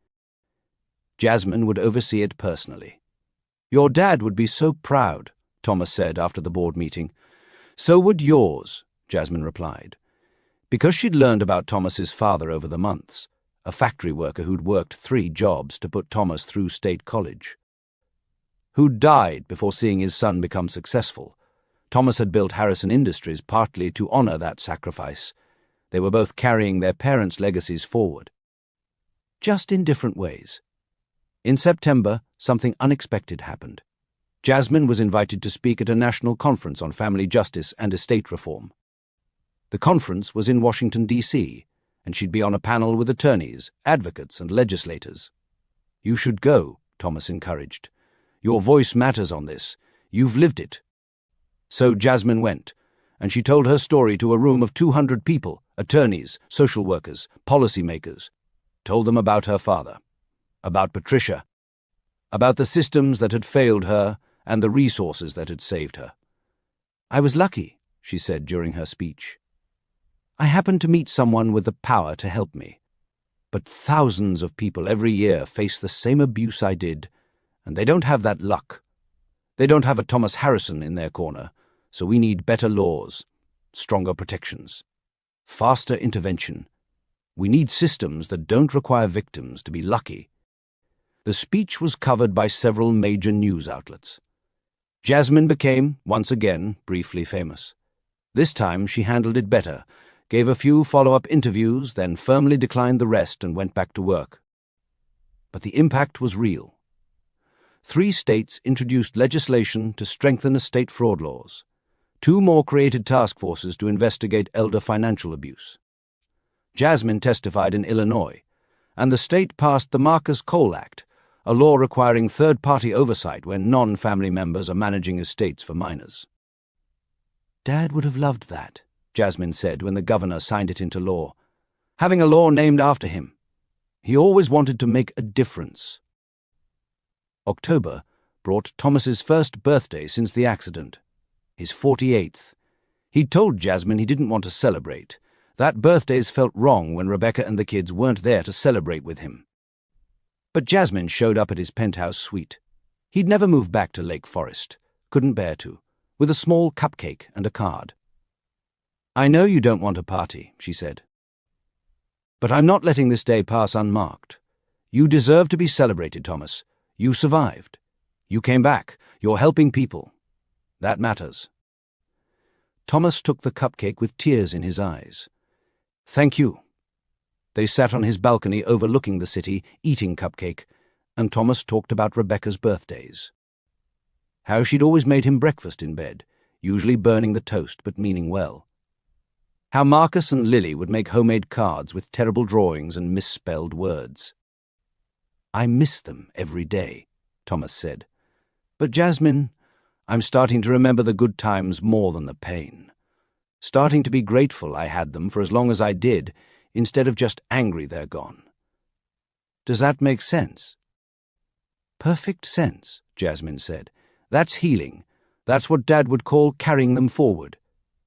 Jasmine would oversee it personally. "Your dad would be so proud," Thomas said after the board meeting. "So would yours," Jasmine replied. Because she'd learned about Thomas's father over the months, a factory worker who'd worked 3 jobs to put Thomas through state college, who'd died before seeing his son become successful. Thomas had built Harrison Industries partly to honor that sacrifice. They were both carrying their parents' legacies forward, just in different ways. In September, something unexpected happened. Jasmine was invited to speak at a national conference on family justice and estate reform. The conference was in Washington, D.C., and she'd be on a panel with attorneys, advocates, and legislators. "You should go," Thomas encouraged. "Your voice matters on this. You've lived it." So Jasmine went, and she told her story to a room of 200 people, attorneys, social workers, policymakers, told them about her father, about Patricia, about the systems that had failed her and the resources that had saved her. "I was lucky," she said during her speech. "I happened to meet someone with the power to help me. But thousands of people every year face the same abuse I did, and they don't have that luck. They don't have a Thomas Harrison in their corner, so we need better laws, stronger protections, faster intervention. We need systems that don't require victims to be lucky." The speech was covered by several major news outlets. Jasmine became, once again, briefly famous. This time she handled it better, gave a few follow-up interviews, then firmly declined the rest and went back to work. But the impact was real. 3 states introduced legislation to strengthen estate fraud laws. 2 more created task forces to investigate elder financial abuse. Jasmine testified in Illinois, and the state passed the Marcus-Cole Act, a law requiring third-party oversight when non-family members are managing estates for minors. "Dad would have loved that," Jasmine said when the governor signed it into law. "Having a law named after him. He always wanted to make a difference." October brought Thomas's first birthday since the accident, his 48th. He'd told Jasmine he didn't want to celebrate. That birthdays felt wrong when Rebecca and the kids weren't there to celebrate with him. But Jasmine showed up at his penthouse suite. He'd never moved back to Lake Forest, couldn't bear to, with a small cupcake and a card. "I know you don't want a party," she said. "But I'm not letting this day pass unmarked. You deserve to be celebrated, Thomas. You survived. You came back. You're helping people. That matters." Thomas took the cupcake with tears in his eyes. "Thank you." They sat on his balcony overlooking the city, eating cupcake, and Thomas talked about Rebecca's birthdays. How she'd always made him breakfast in bed, usually burning the toast but meaning well. How Marcus and Lily would make homemade cards with terrible drawings and misspelled words. "I miss them every day," Thomas said. "But Jasmine, I'm starting to remember the good times more than the pain. Starting to be grateful I had them for as long as I did, instead of just angry they're gone. Does that make sense?" "Perfect sense," Jasmine said. "That's healing. That's what Dad would call carrying them forward.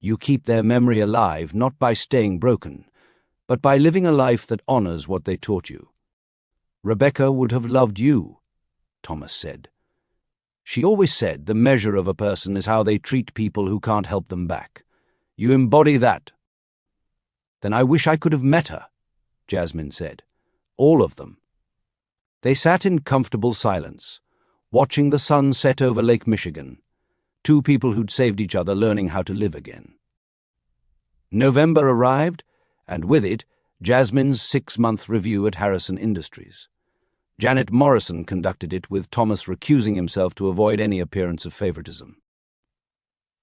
You keep their memory alive not by staying broken, but by living a life that honors what they taught you. Rebecca would have loved you," Thomas said. "She always said the measure of a person is how they treat people who can't help them back. You embody that." "Then I wish I could have met her," Jasmine said. "All of them." They sat in comfortable silence, watching the sun set over Lake Michigan, 2 people who'd saved each other learning how to live again. November arrived, and with it, Jasmine's 6-month review at Harrison Industries. Janet Morrison conducted it, with Thomas recusing himself to avoid any appearance of favoritism.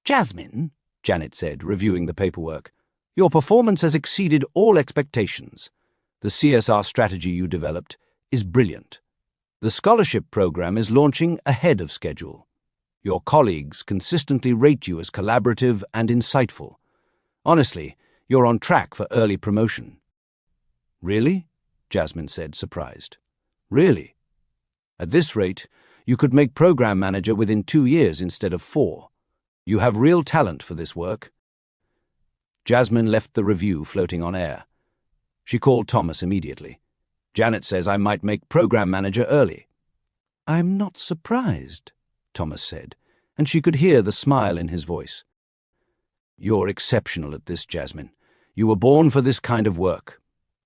"Jasmine," Janet said, reviewing the paperwork, "your performance has exceeded all expectations. The CSR strategy you developed is brilliant. The scholarship program is launching ahead of schedule. Your colleagues consistently rate you as collaborative and insightful. Honestly, you're on track for early promotion." "Really?" Jasmine said, surprised. "Really? At this rate, you could make program manager within 2 years instead of 4. You have real talent for this work." Jasmine left the review floating on air. She called Thomas immediately. "Janet says I might make program manager early." "I'm not surprised," Thomas said, and she could hear the smile in his voice. "You're exceptional at this, Jasmine. You were born for this kind of work."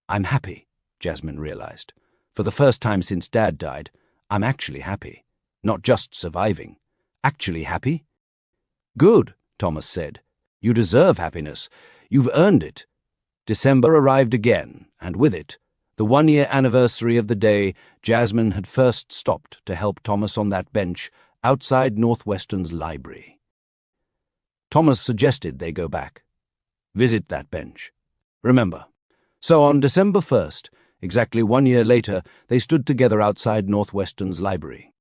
"I'm happy," Jasmine realized. "For the first time since Dad died, I'm actually happy. Not just surviving. Actually happy." "Good," Thomas said. "You deserve happiness. You've earned it." December arrived again, and with it, the 1-year anniversary of the day Jasmine had first stopped to help Thomas on that bench outside Northwestern's library. Thomas suggested they go back. Visit that bench. Remember. So on December 1st, exactly 1 year later, they stood together outside Northwestern's library.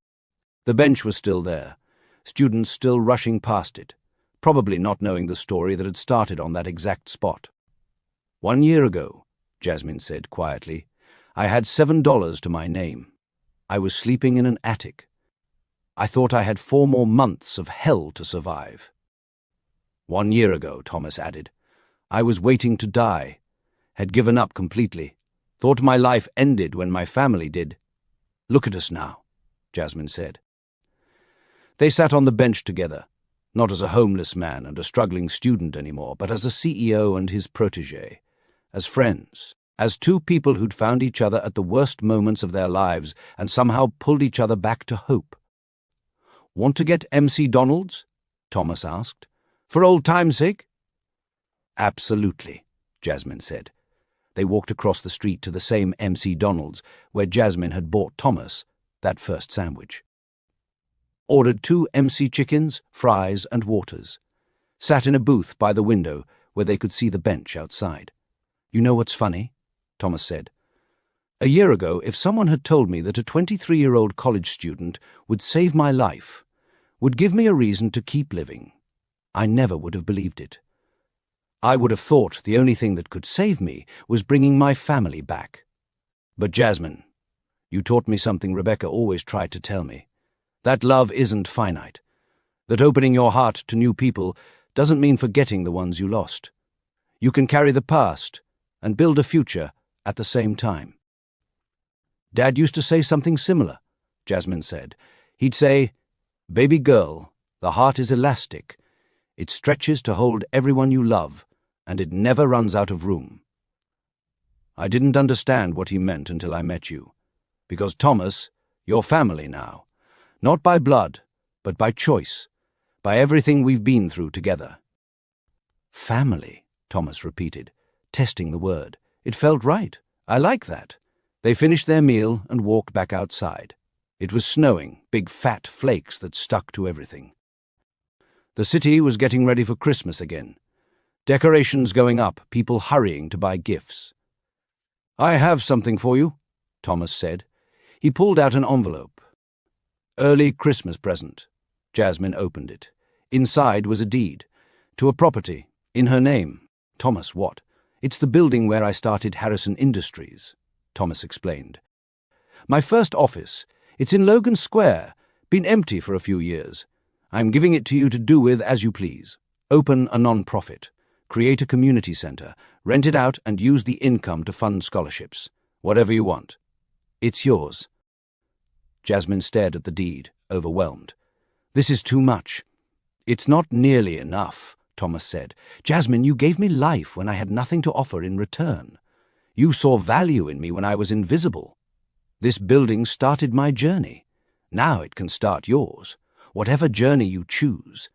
The bench was still there, students still rushing past it, probably not knowing the story that had started on that exact spot. "1 year ago," Jasmine said quietly, "I had $7 to my name. I was sleeping in an attic. I thought I had 4 more months of hell to survive." "1 year ago," Thomas added, "I was waiting to die, had given up completely, thought my life ended when my family did. Look at us now," Jasmine said. They sat on the bench together, not as a homeless man and a struggling student anymore, but as a CEO and his protégé, as friends, as 2 people who'd found each other at the worst moments of their lives and somehow pulled each other back to hope. "Want to get MC Donald's?" Thomas asked. "For old time's sake?" "Absolutely," Jasmine said. They walked across the street to the same MC Donald's where Jasmine had bought Thomas that first sandwich. Ordered 2 MC chickens, fries, and waters. Sat in a booth by the window where they could see the bench outside. "You know what's funny?" Thomas said. "A year ago, if someone had told me that a 23-year-old college student would save my life, would give me a reason to keep living, I never would have believed it. I would have thought the only thing that could save me was bringing my family back. But Jasmine, you taught me something Rebecca always tried to tell me. That love isn't finite. That opening your heart to new people doesn't mean forgetting the ones you lost. You can carry the past and build a future at the same time." "Dad used to say something similar," Jasmine said. "He'd say, 'Baby girl, the heart is elastic. It stretches to hold everyone you love, and it never runs out of room.' I didn't understand what he meant until I met you. Because, Thomas, you're family now. Not by blood, but by choice, by everything we've been through together." "Family," Thomas repeated, testing the word. It felt right. I like that. They finished their meal and walked back outside. It was snowing, big fat flakes that stuck to everything. The city was getting ready for Christmas again. Decorations going up, people hurrying to buy gifts. "I have something for you," Thomas said. He pulled out an envelope. "Early Christmas present." Jasmine opened it. Inside was a deed. To a property. In her name. Thomas, what? "It's the building where I started Harrison Industries," Thomas explained. "My first office. It's in Logan Square. Been empty for a few years. I'm giving it to you to do with as you please. Open a non-profit. Create a community center. Rent it out and use the income to fund scholarships. Whatever you want. It's yours." Jasmine stared at the deed, overwhelmed. "This is too much." "It's not nearly enough," Thomas said. "Jasmine, you gave me life when I had nothing to offer in return. You saw value in me when I was invisible. This building started my journey. Now it can start yours, whatever journey you choose."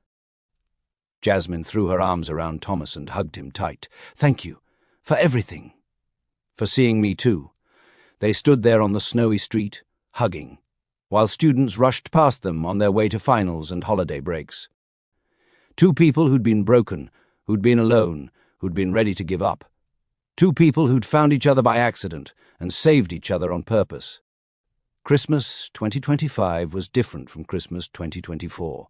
Jasmine threw her arms around Thomas and hugged him tight. "Thank you. For everything. For seeing me too." They stood there on the snowy street, hugging, while students rushed past them on their way to finals and holiday breaks. 2 people who'd been broken, who'd been alone, who'd been ready to give up. 2 people who'd found each other by accident and saved each other on purpose. Christmas 2025 was different from Christmas 2024.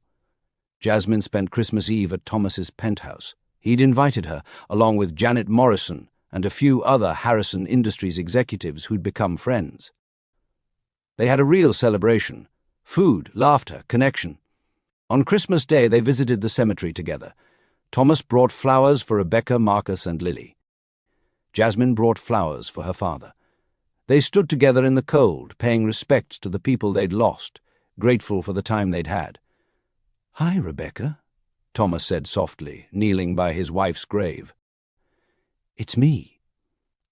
Jasmine spent Christmas Eve at Thomas's penthouse. He'd invited her, along with Janet Morrison and a few other Harrison Industries executives who'd become friends. They had a real celebration. Food, laughter, connection. On Christmas Day, they visited the cemetery together. Thomas brought flowers for Rebecca, Marcus, and Lily. Jasmine brought flowers for her father. They stood together in the cold, paying respects to the people they'd lost, grateful for the time they'd had. "Hi, Rebecca," Thomas said softly, kneeling by his wife's grave. "It's me.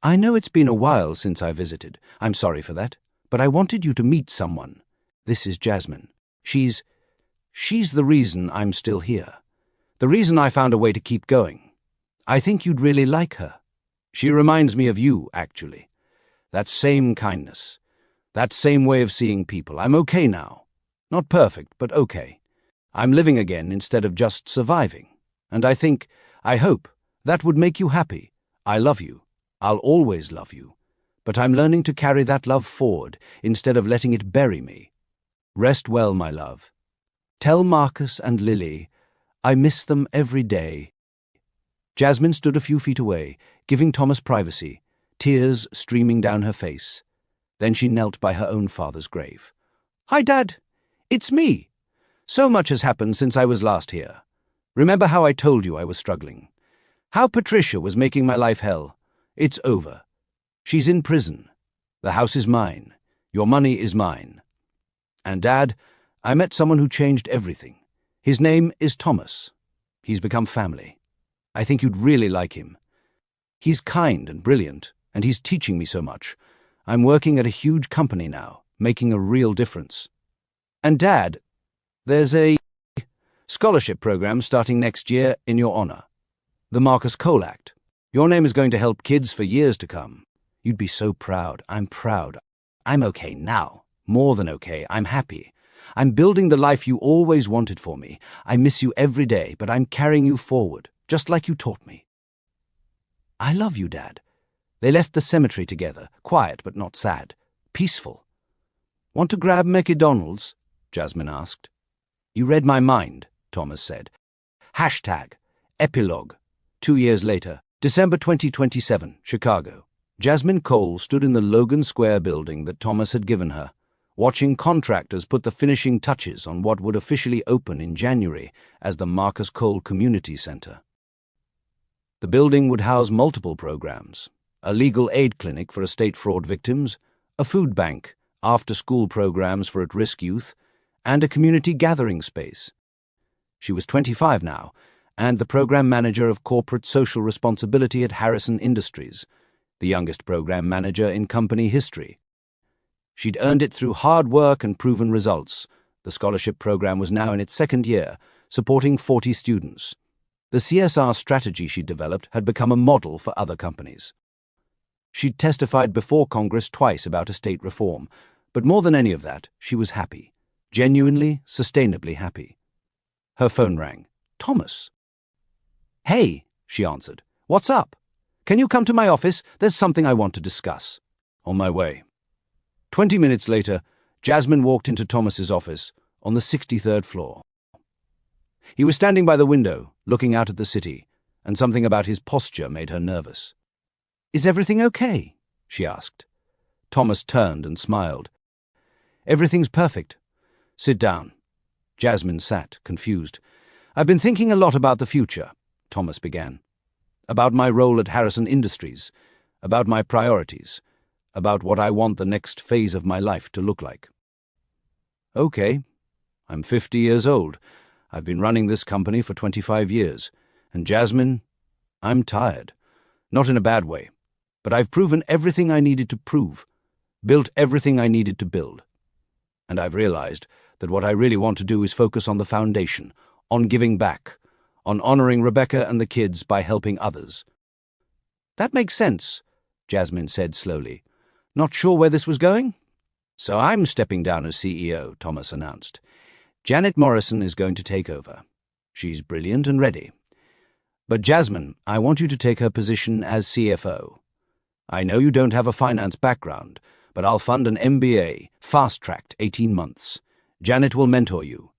I know it's been a while since I visited. I'm sorry for that, but I wanted you to meet someone. This is Jasmine. She's the reason I'm still here. The reason I found a way to keep going. I think you'd really like her. She reminds me of you, actually. That same kindness. That same way of seeing people. I'm okay now. Not perfect, but okay. I'm living again instead of just surviving. And I hope, that would make you happy. I love you. I'll always love you. But I'm learning to carry that love forward instead of letting it bury me. Rest well, my love. Tell Marcus and Lily I miss them every day." Jasmine stood a few feet away, giving Thomas privacy, tears streaming down her face. Then she knelt by her own father's grave. "Hi, Dad. It's me. So much has happened since I was last here. Remember how I told you I was struggling? How Patricia was making my life hell? It's over. She's in prison. The house is mine. Your money is mine. And Dad, I met someone who changed everything. His name is Thomas. He's become family. I think you'd really like him. He's kind and brilliant, and he's teaching me so much. I'm working at a huge company now, making a real difference. And Dad, there's a scholarship program starting next year in your honor. The Marcus Cole Act. Your name is going to help kids for years to come. You'd be so proud. I'm proud. I'm okay now. More than okay. I'm happy. I'm building the life you always wanted for me. I miss you every day, but I'm carrying you forward, just like you taught me. I love you, Dad. They left the cemetery together, quiet but not sad, peaceful. Want to grab McDonald's? Jasmine asked. You read my mind, Thomas said. #Epilogue. 2 years later, December 2027, Chicago. Jasmine Cole stood in the Logan Square building that Thomas had given her, watching contractors put the finishing touches on what would officially open in January as the Marcus Cole Community Center. The building would house multiple programs: a legal aid clinic for estate fraud victims, a food bank, after-school programs for at-risk youth, and a community gathering space. She was 25 now, and the program manager of corporate social responsibility at Harrison Industries, the youngest program manager in company history. She'd earned it through hard work and proven results. The scholarship program was now in its second year, supporting 40 students. The CSR strategy she'd developed had become a model for other companies. She'd testified before Congress twice about estate reform, but more than any of that, she was happy. Genuinely, sustainably happy. Her phone rang. Thomas. Hey, she answered. What's up? Can you come to my office? There's something I want to discuss. On my way. 20 minutes later, Jasmine walked into Thomas's office on the 63rd floor. He was standing by the window, looking out at the city, and something about his posture made her nervous. Is everything okay? She asked. Thomas turned and smiled. Everything's perfect. Sit down. Jasmine sat, confused. I've been thinking a lot about the future, Thomas began. About my role at Harrison Industries, about my priorities, about what I want the next phase of my life to look like. Okay, I'm 50 years old. I've been running this company for 25 years. And Jasmine, I'm tired. Not in a bad way, but I've proven everything I needed to prove, built everything I needed to build. And I've realized that what I really want to do is focus on the foundation, on giving back, on honoring Rebecca and the kids by helping others. That makes sense, Jasmine said slowly. Not sure where this was going? So I'm stepping down as CEO, Thomas announced. Janet Morrison is going to take over. She's brilliant and ready. But Jasmine, I want you to take her position as CFO. I know you don't have a finance background, but I'll fund an MBA, fast-tracked 18 months. Janet will mentor you.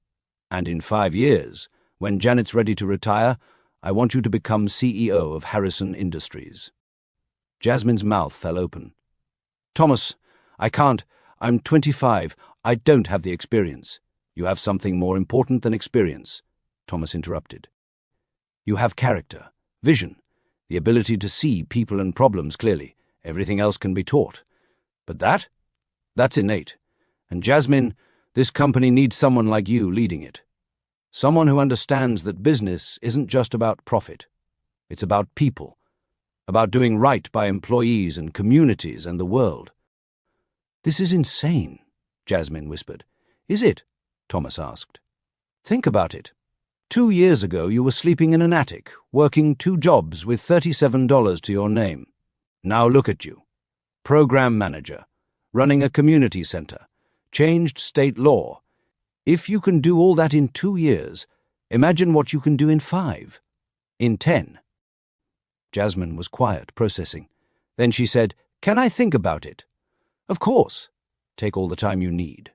And in 5 years, When Janet's ready to retire, I want you to become CEO of Harrison Industries." Jasmine's mouth fell open. "Thomas, I can't. I'm 25. I don't have the experience." "You have something more important than experience," Thomas interrupted. "You have character, vision, the ability to see people and problems clearly. Everything else can be taught. But that's innate. And Jasmine, this company needs someone like you leading it. Someone who understands that business isn't just about profit. It's about people, about doing right by employees and communities and the world." "This is insane," Jasmine whispered. "Is it?" Thomas asked. "Think about it. 2 years ago you were sleeping in an attic, working 2 jobs with $37 to your name. Now look at you. Program manager, running a community center, changed state law. If you can do all that in 2 years, imagine what you can do in 5, in 10. Jasmine was quiet, processing. Then she said, "Can I think about it?" "Of course. Take all the time you need.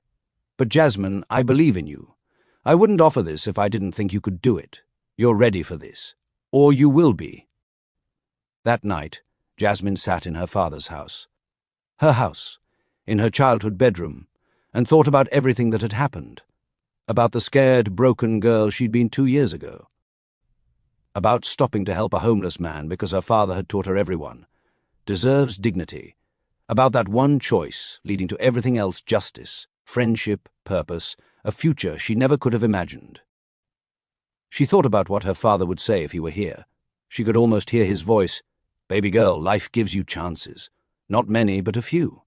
But Jasmine, I believe in you. I wouldn't offer this if I didn't think you could do it. You're ready for this. Or you will be." That night, Jasmine sat in her father's house. Her house, in her childhood bedroom, and thought about everything that had happened. About the scared, broken girl she'd been 2 years ago. About stopping to help a homeless man because her father had taught her everyone deserves dignity. About that one choice leading to everything else: justice, friendship, purpose, a future she never could have imagined. She thought about what her father would say if he were here. She could almost hear his voice. "Baby girl, life gives you chances. Not many, but a few.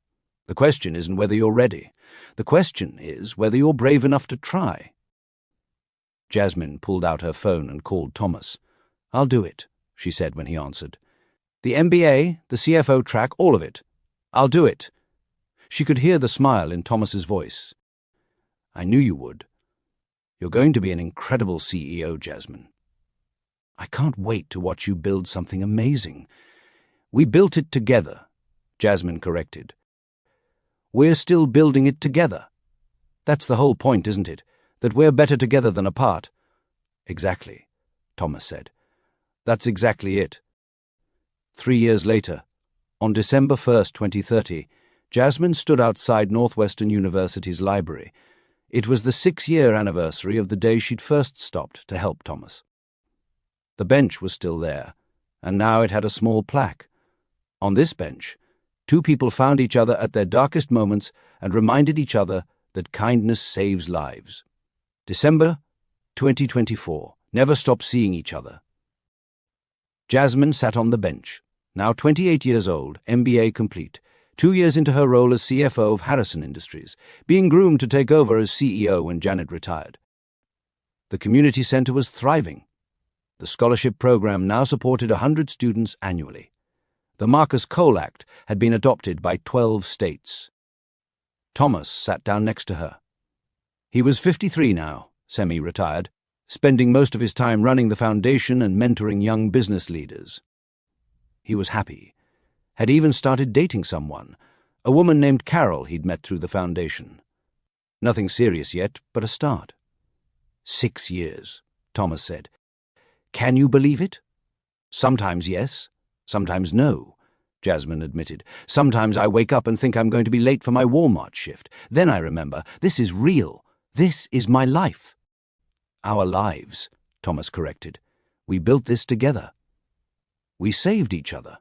The question isn't whether you're ready. The question is whether you're brave enough to try." Jasmine pulled out her phone and called Thomas. "I'll do it," she said when he answered. "The MBA, the CFO track, all of it. I'll do it." She could hear the smile in Thomas's voice. "I knew you would. You're going to be an incredible CEO, Jasmine. I can't wait to watch you build something amazing." "We built it together," Jasmine corrected. "We're still building it together. That's the whole point, isn't it? That we're better together than apart." "Exactly," Thomas said. "That's exactly it." 3 years later, on December 1st, 2030, Jasmine stood outside Northwestern University's library. It was the 6-year anniversary of the day she'd first stopped to help Thomas. The bench was still there, and now it had a small plaque. On this bench, 2 people found each other at their darkest moments and reminded each other that kindness saves lives. December 2024. Never stop seeing each other. Jasmine sat on the bench, now 28 years old, MBA complete, 2 years into her role as CFO of Harrison Industries, being groomed to take over as CEO when Janet retired. The community center was thriving. The scholarship program now supported 100 students annually. The Marcus Cole Act had been adopted by 12 states. Thomas sat down next to her. He was 53 now, semi-retired, spending most of his time running the foundation and mentoring young business leaders. He was happy, had even started dating someone, a woman named Carol he'd met through the foundation. Nothing serious yet, but a start. 6 years, Thomas said. "Can you believe it?" "Sometimes yes, sometimes no," Jasmine admitted. "Sometimes I wake up and think I'm going to be late for my Walmart shift. Then I remember, this is real. This is my life." "Our lives," Thomas corrected. "We built this together. We saved each other."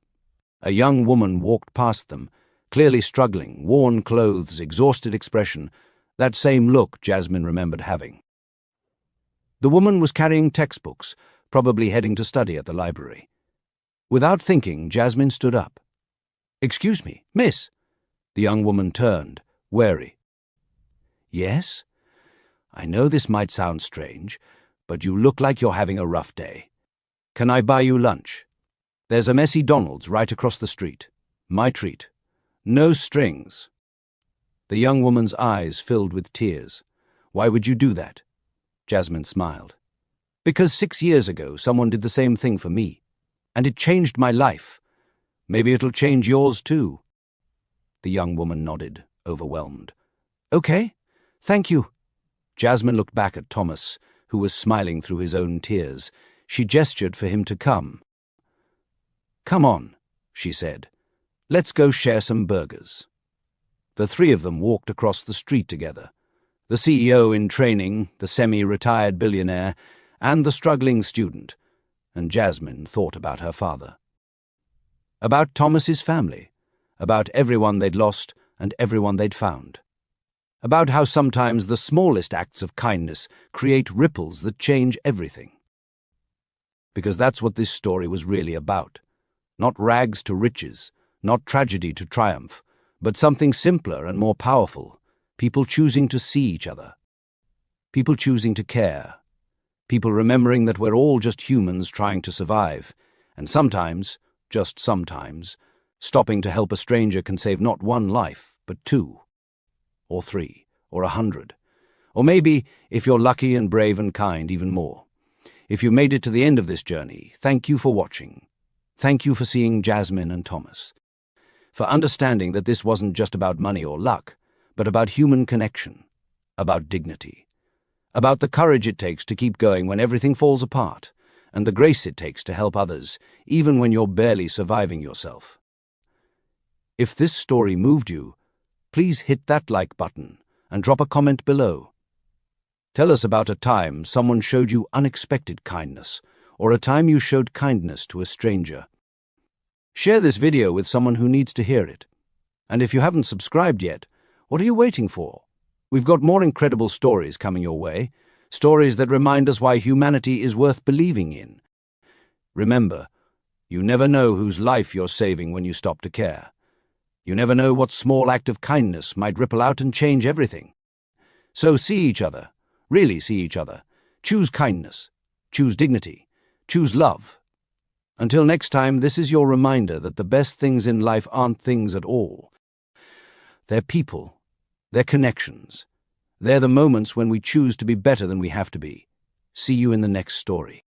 A young woman walked past them, clearly struggling, worn clothes, exhausted expression, that same look Jasmine remembered having. The woman was carrying textbooks, probably heading to study at the library. Without thinking, Jasmine stood up. "Excuse me, miss." The young woman turned, wary. "Yes? I know this might sound strange, but you look like you're having a rough day. Can I buy you lunch? There's a messy Donald's right across the street. My treat. No strings." The young woman's eyes filled with tears. "Why would you do that?" Jasmine smiled. "Because 6 years ago someone did the same thing for me, and it changed my life. Maybe it'll change yours too." The young woman nodded, overwhelmed. "Okay, thank you." Jasmine looked back at Thomas, who was smiling through his own tears. She gestured for him to come. "Come on," she said. "Let's go share some burgers." The three of them walked across the street together. The CEO in training, the semi-retired billionaire, and the struggling student, and Jasmine thought about her father. About Thomas's family, about everyone they'd lost and everyone they'd found. About how sometimes the smallest acts of kindness create ripples that change everything. Because that's what this story was really about. Not rags to riches, not tragedy to triumph, but something simpler and more powerful. People choosing to see each other. People choosing to care. People remembering that we're all just humans trying to survive, and sometimes, just sometimes, stopping to help a stranger can save not one life, but 2, or 3, or 100. Or maybe, if you're lucky and brave and kind, even more. If you made it to the end of this journey, thank you for watching. Thank you for seeing Jasmine and Thomas. For understanding that this wasn't just about money or luck, but about human connection, about dignity, about the courage it takes to keep going when everything falls apart, and the grace it takes to help others, even when you're barely surviving yourself. If this story moved you, please hit that like button and drop a comment below. Tell us about a time someone showed you unexpected kindness, or a time you showed kindness to a stranger. Share this video with someone who needs to hear it. And if you haven't subscribed yet, what are you waiting for? We've got more incredible stories coming your way, stories that remind us why humanity is worth believing in. Remember, you never know whose life you're saving when you stop to care. You never know what small act of kindness might ripple out and change everything. So see each other, really see each other. Choose kindness, choose dignity, choose love. Until next time, this is your reminder that the best things in life aren't things at all. They're people. They're connections. They're the moments when we choose to be better than we have to be. See you in the next story.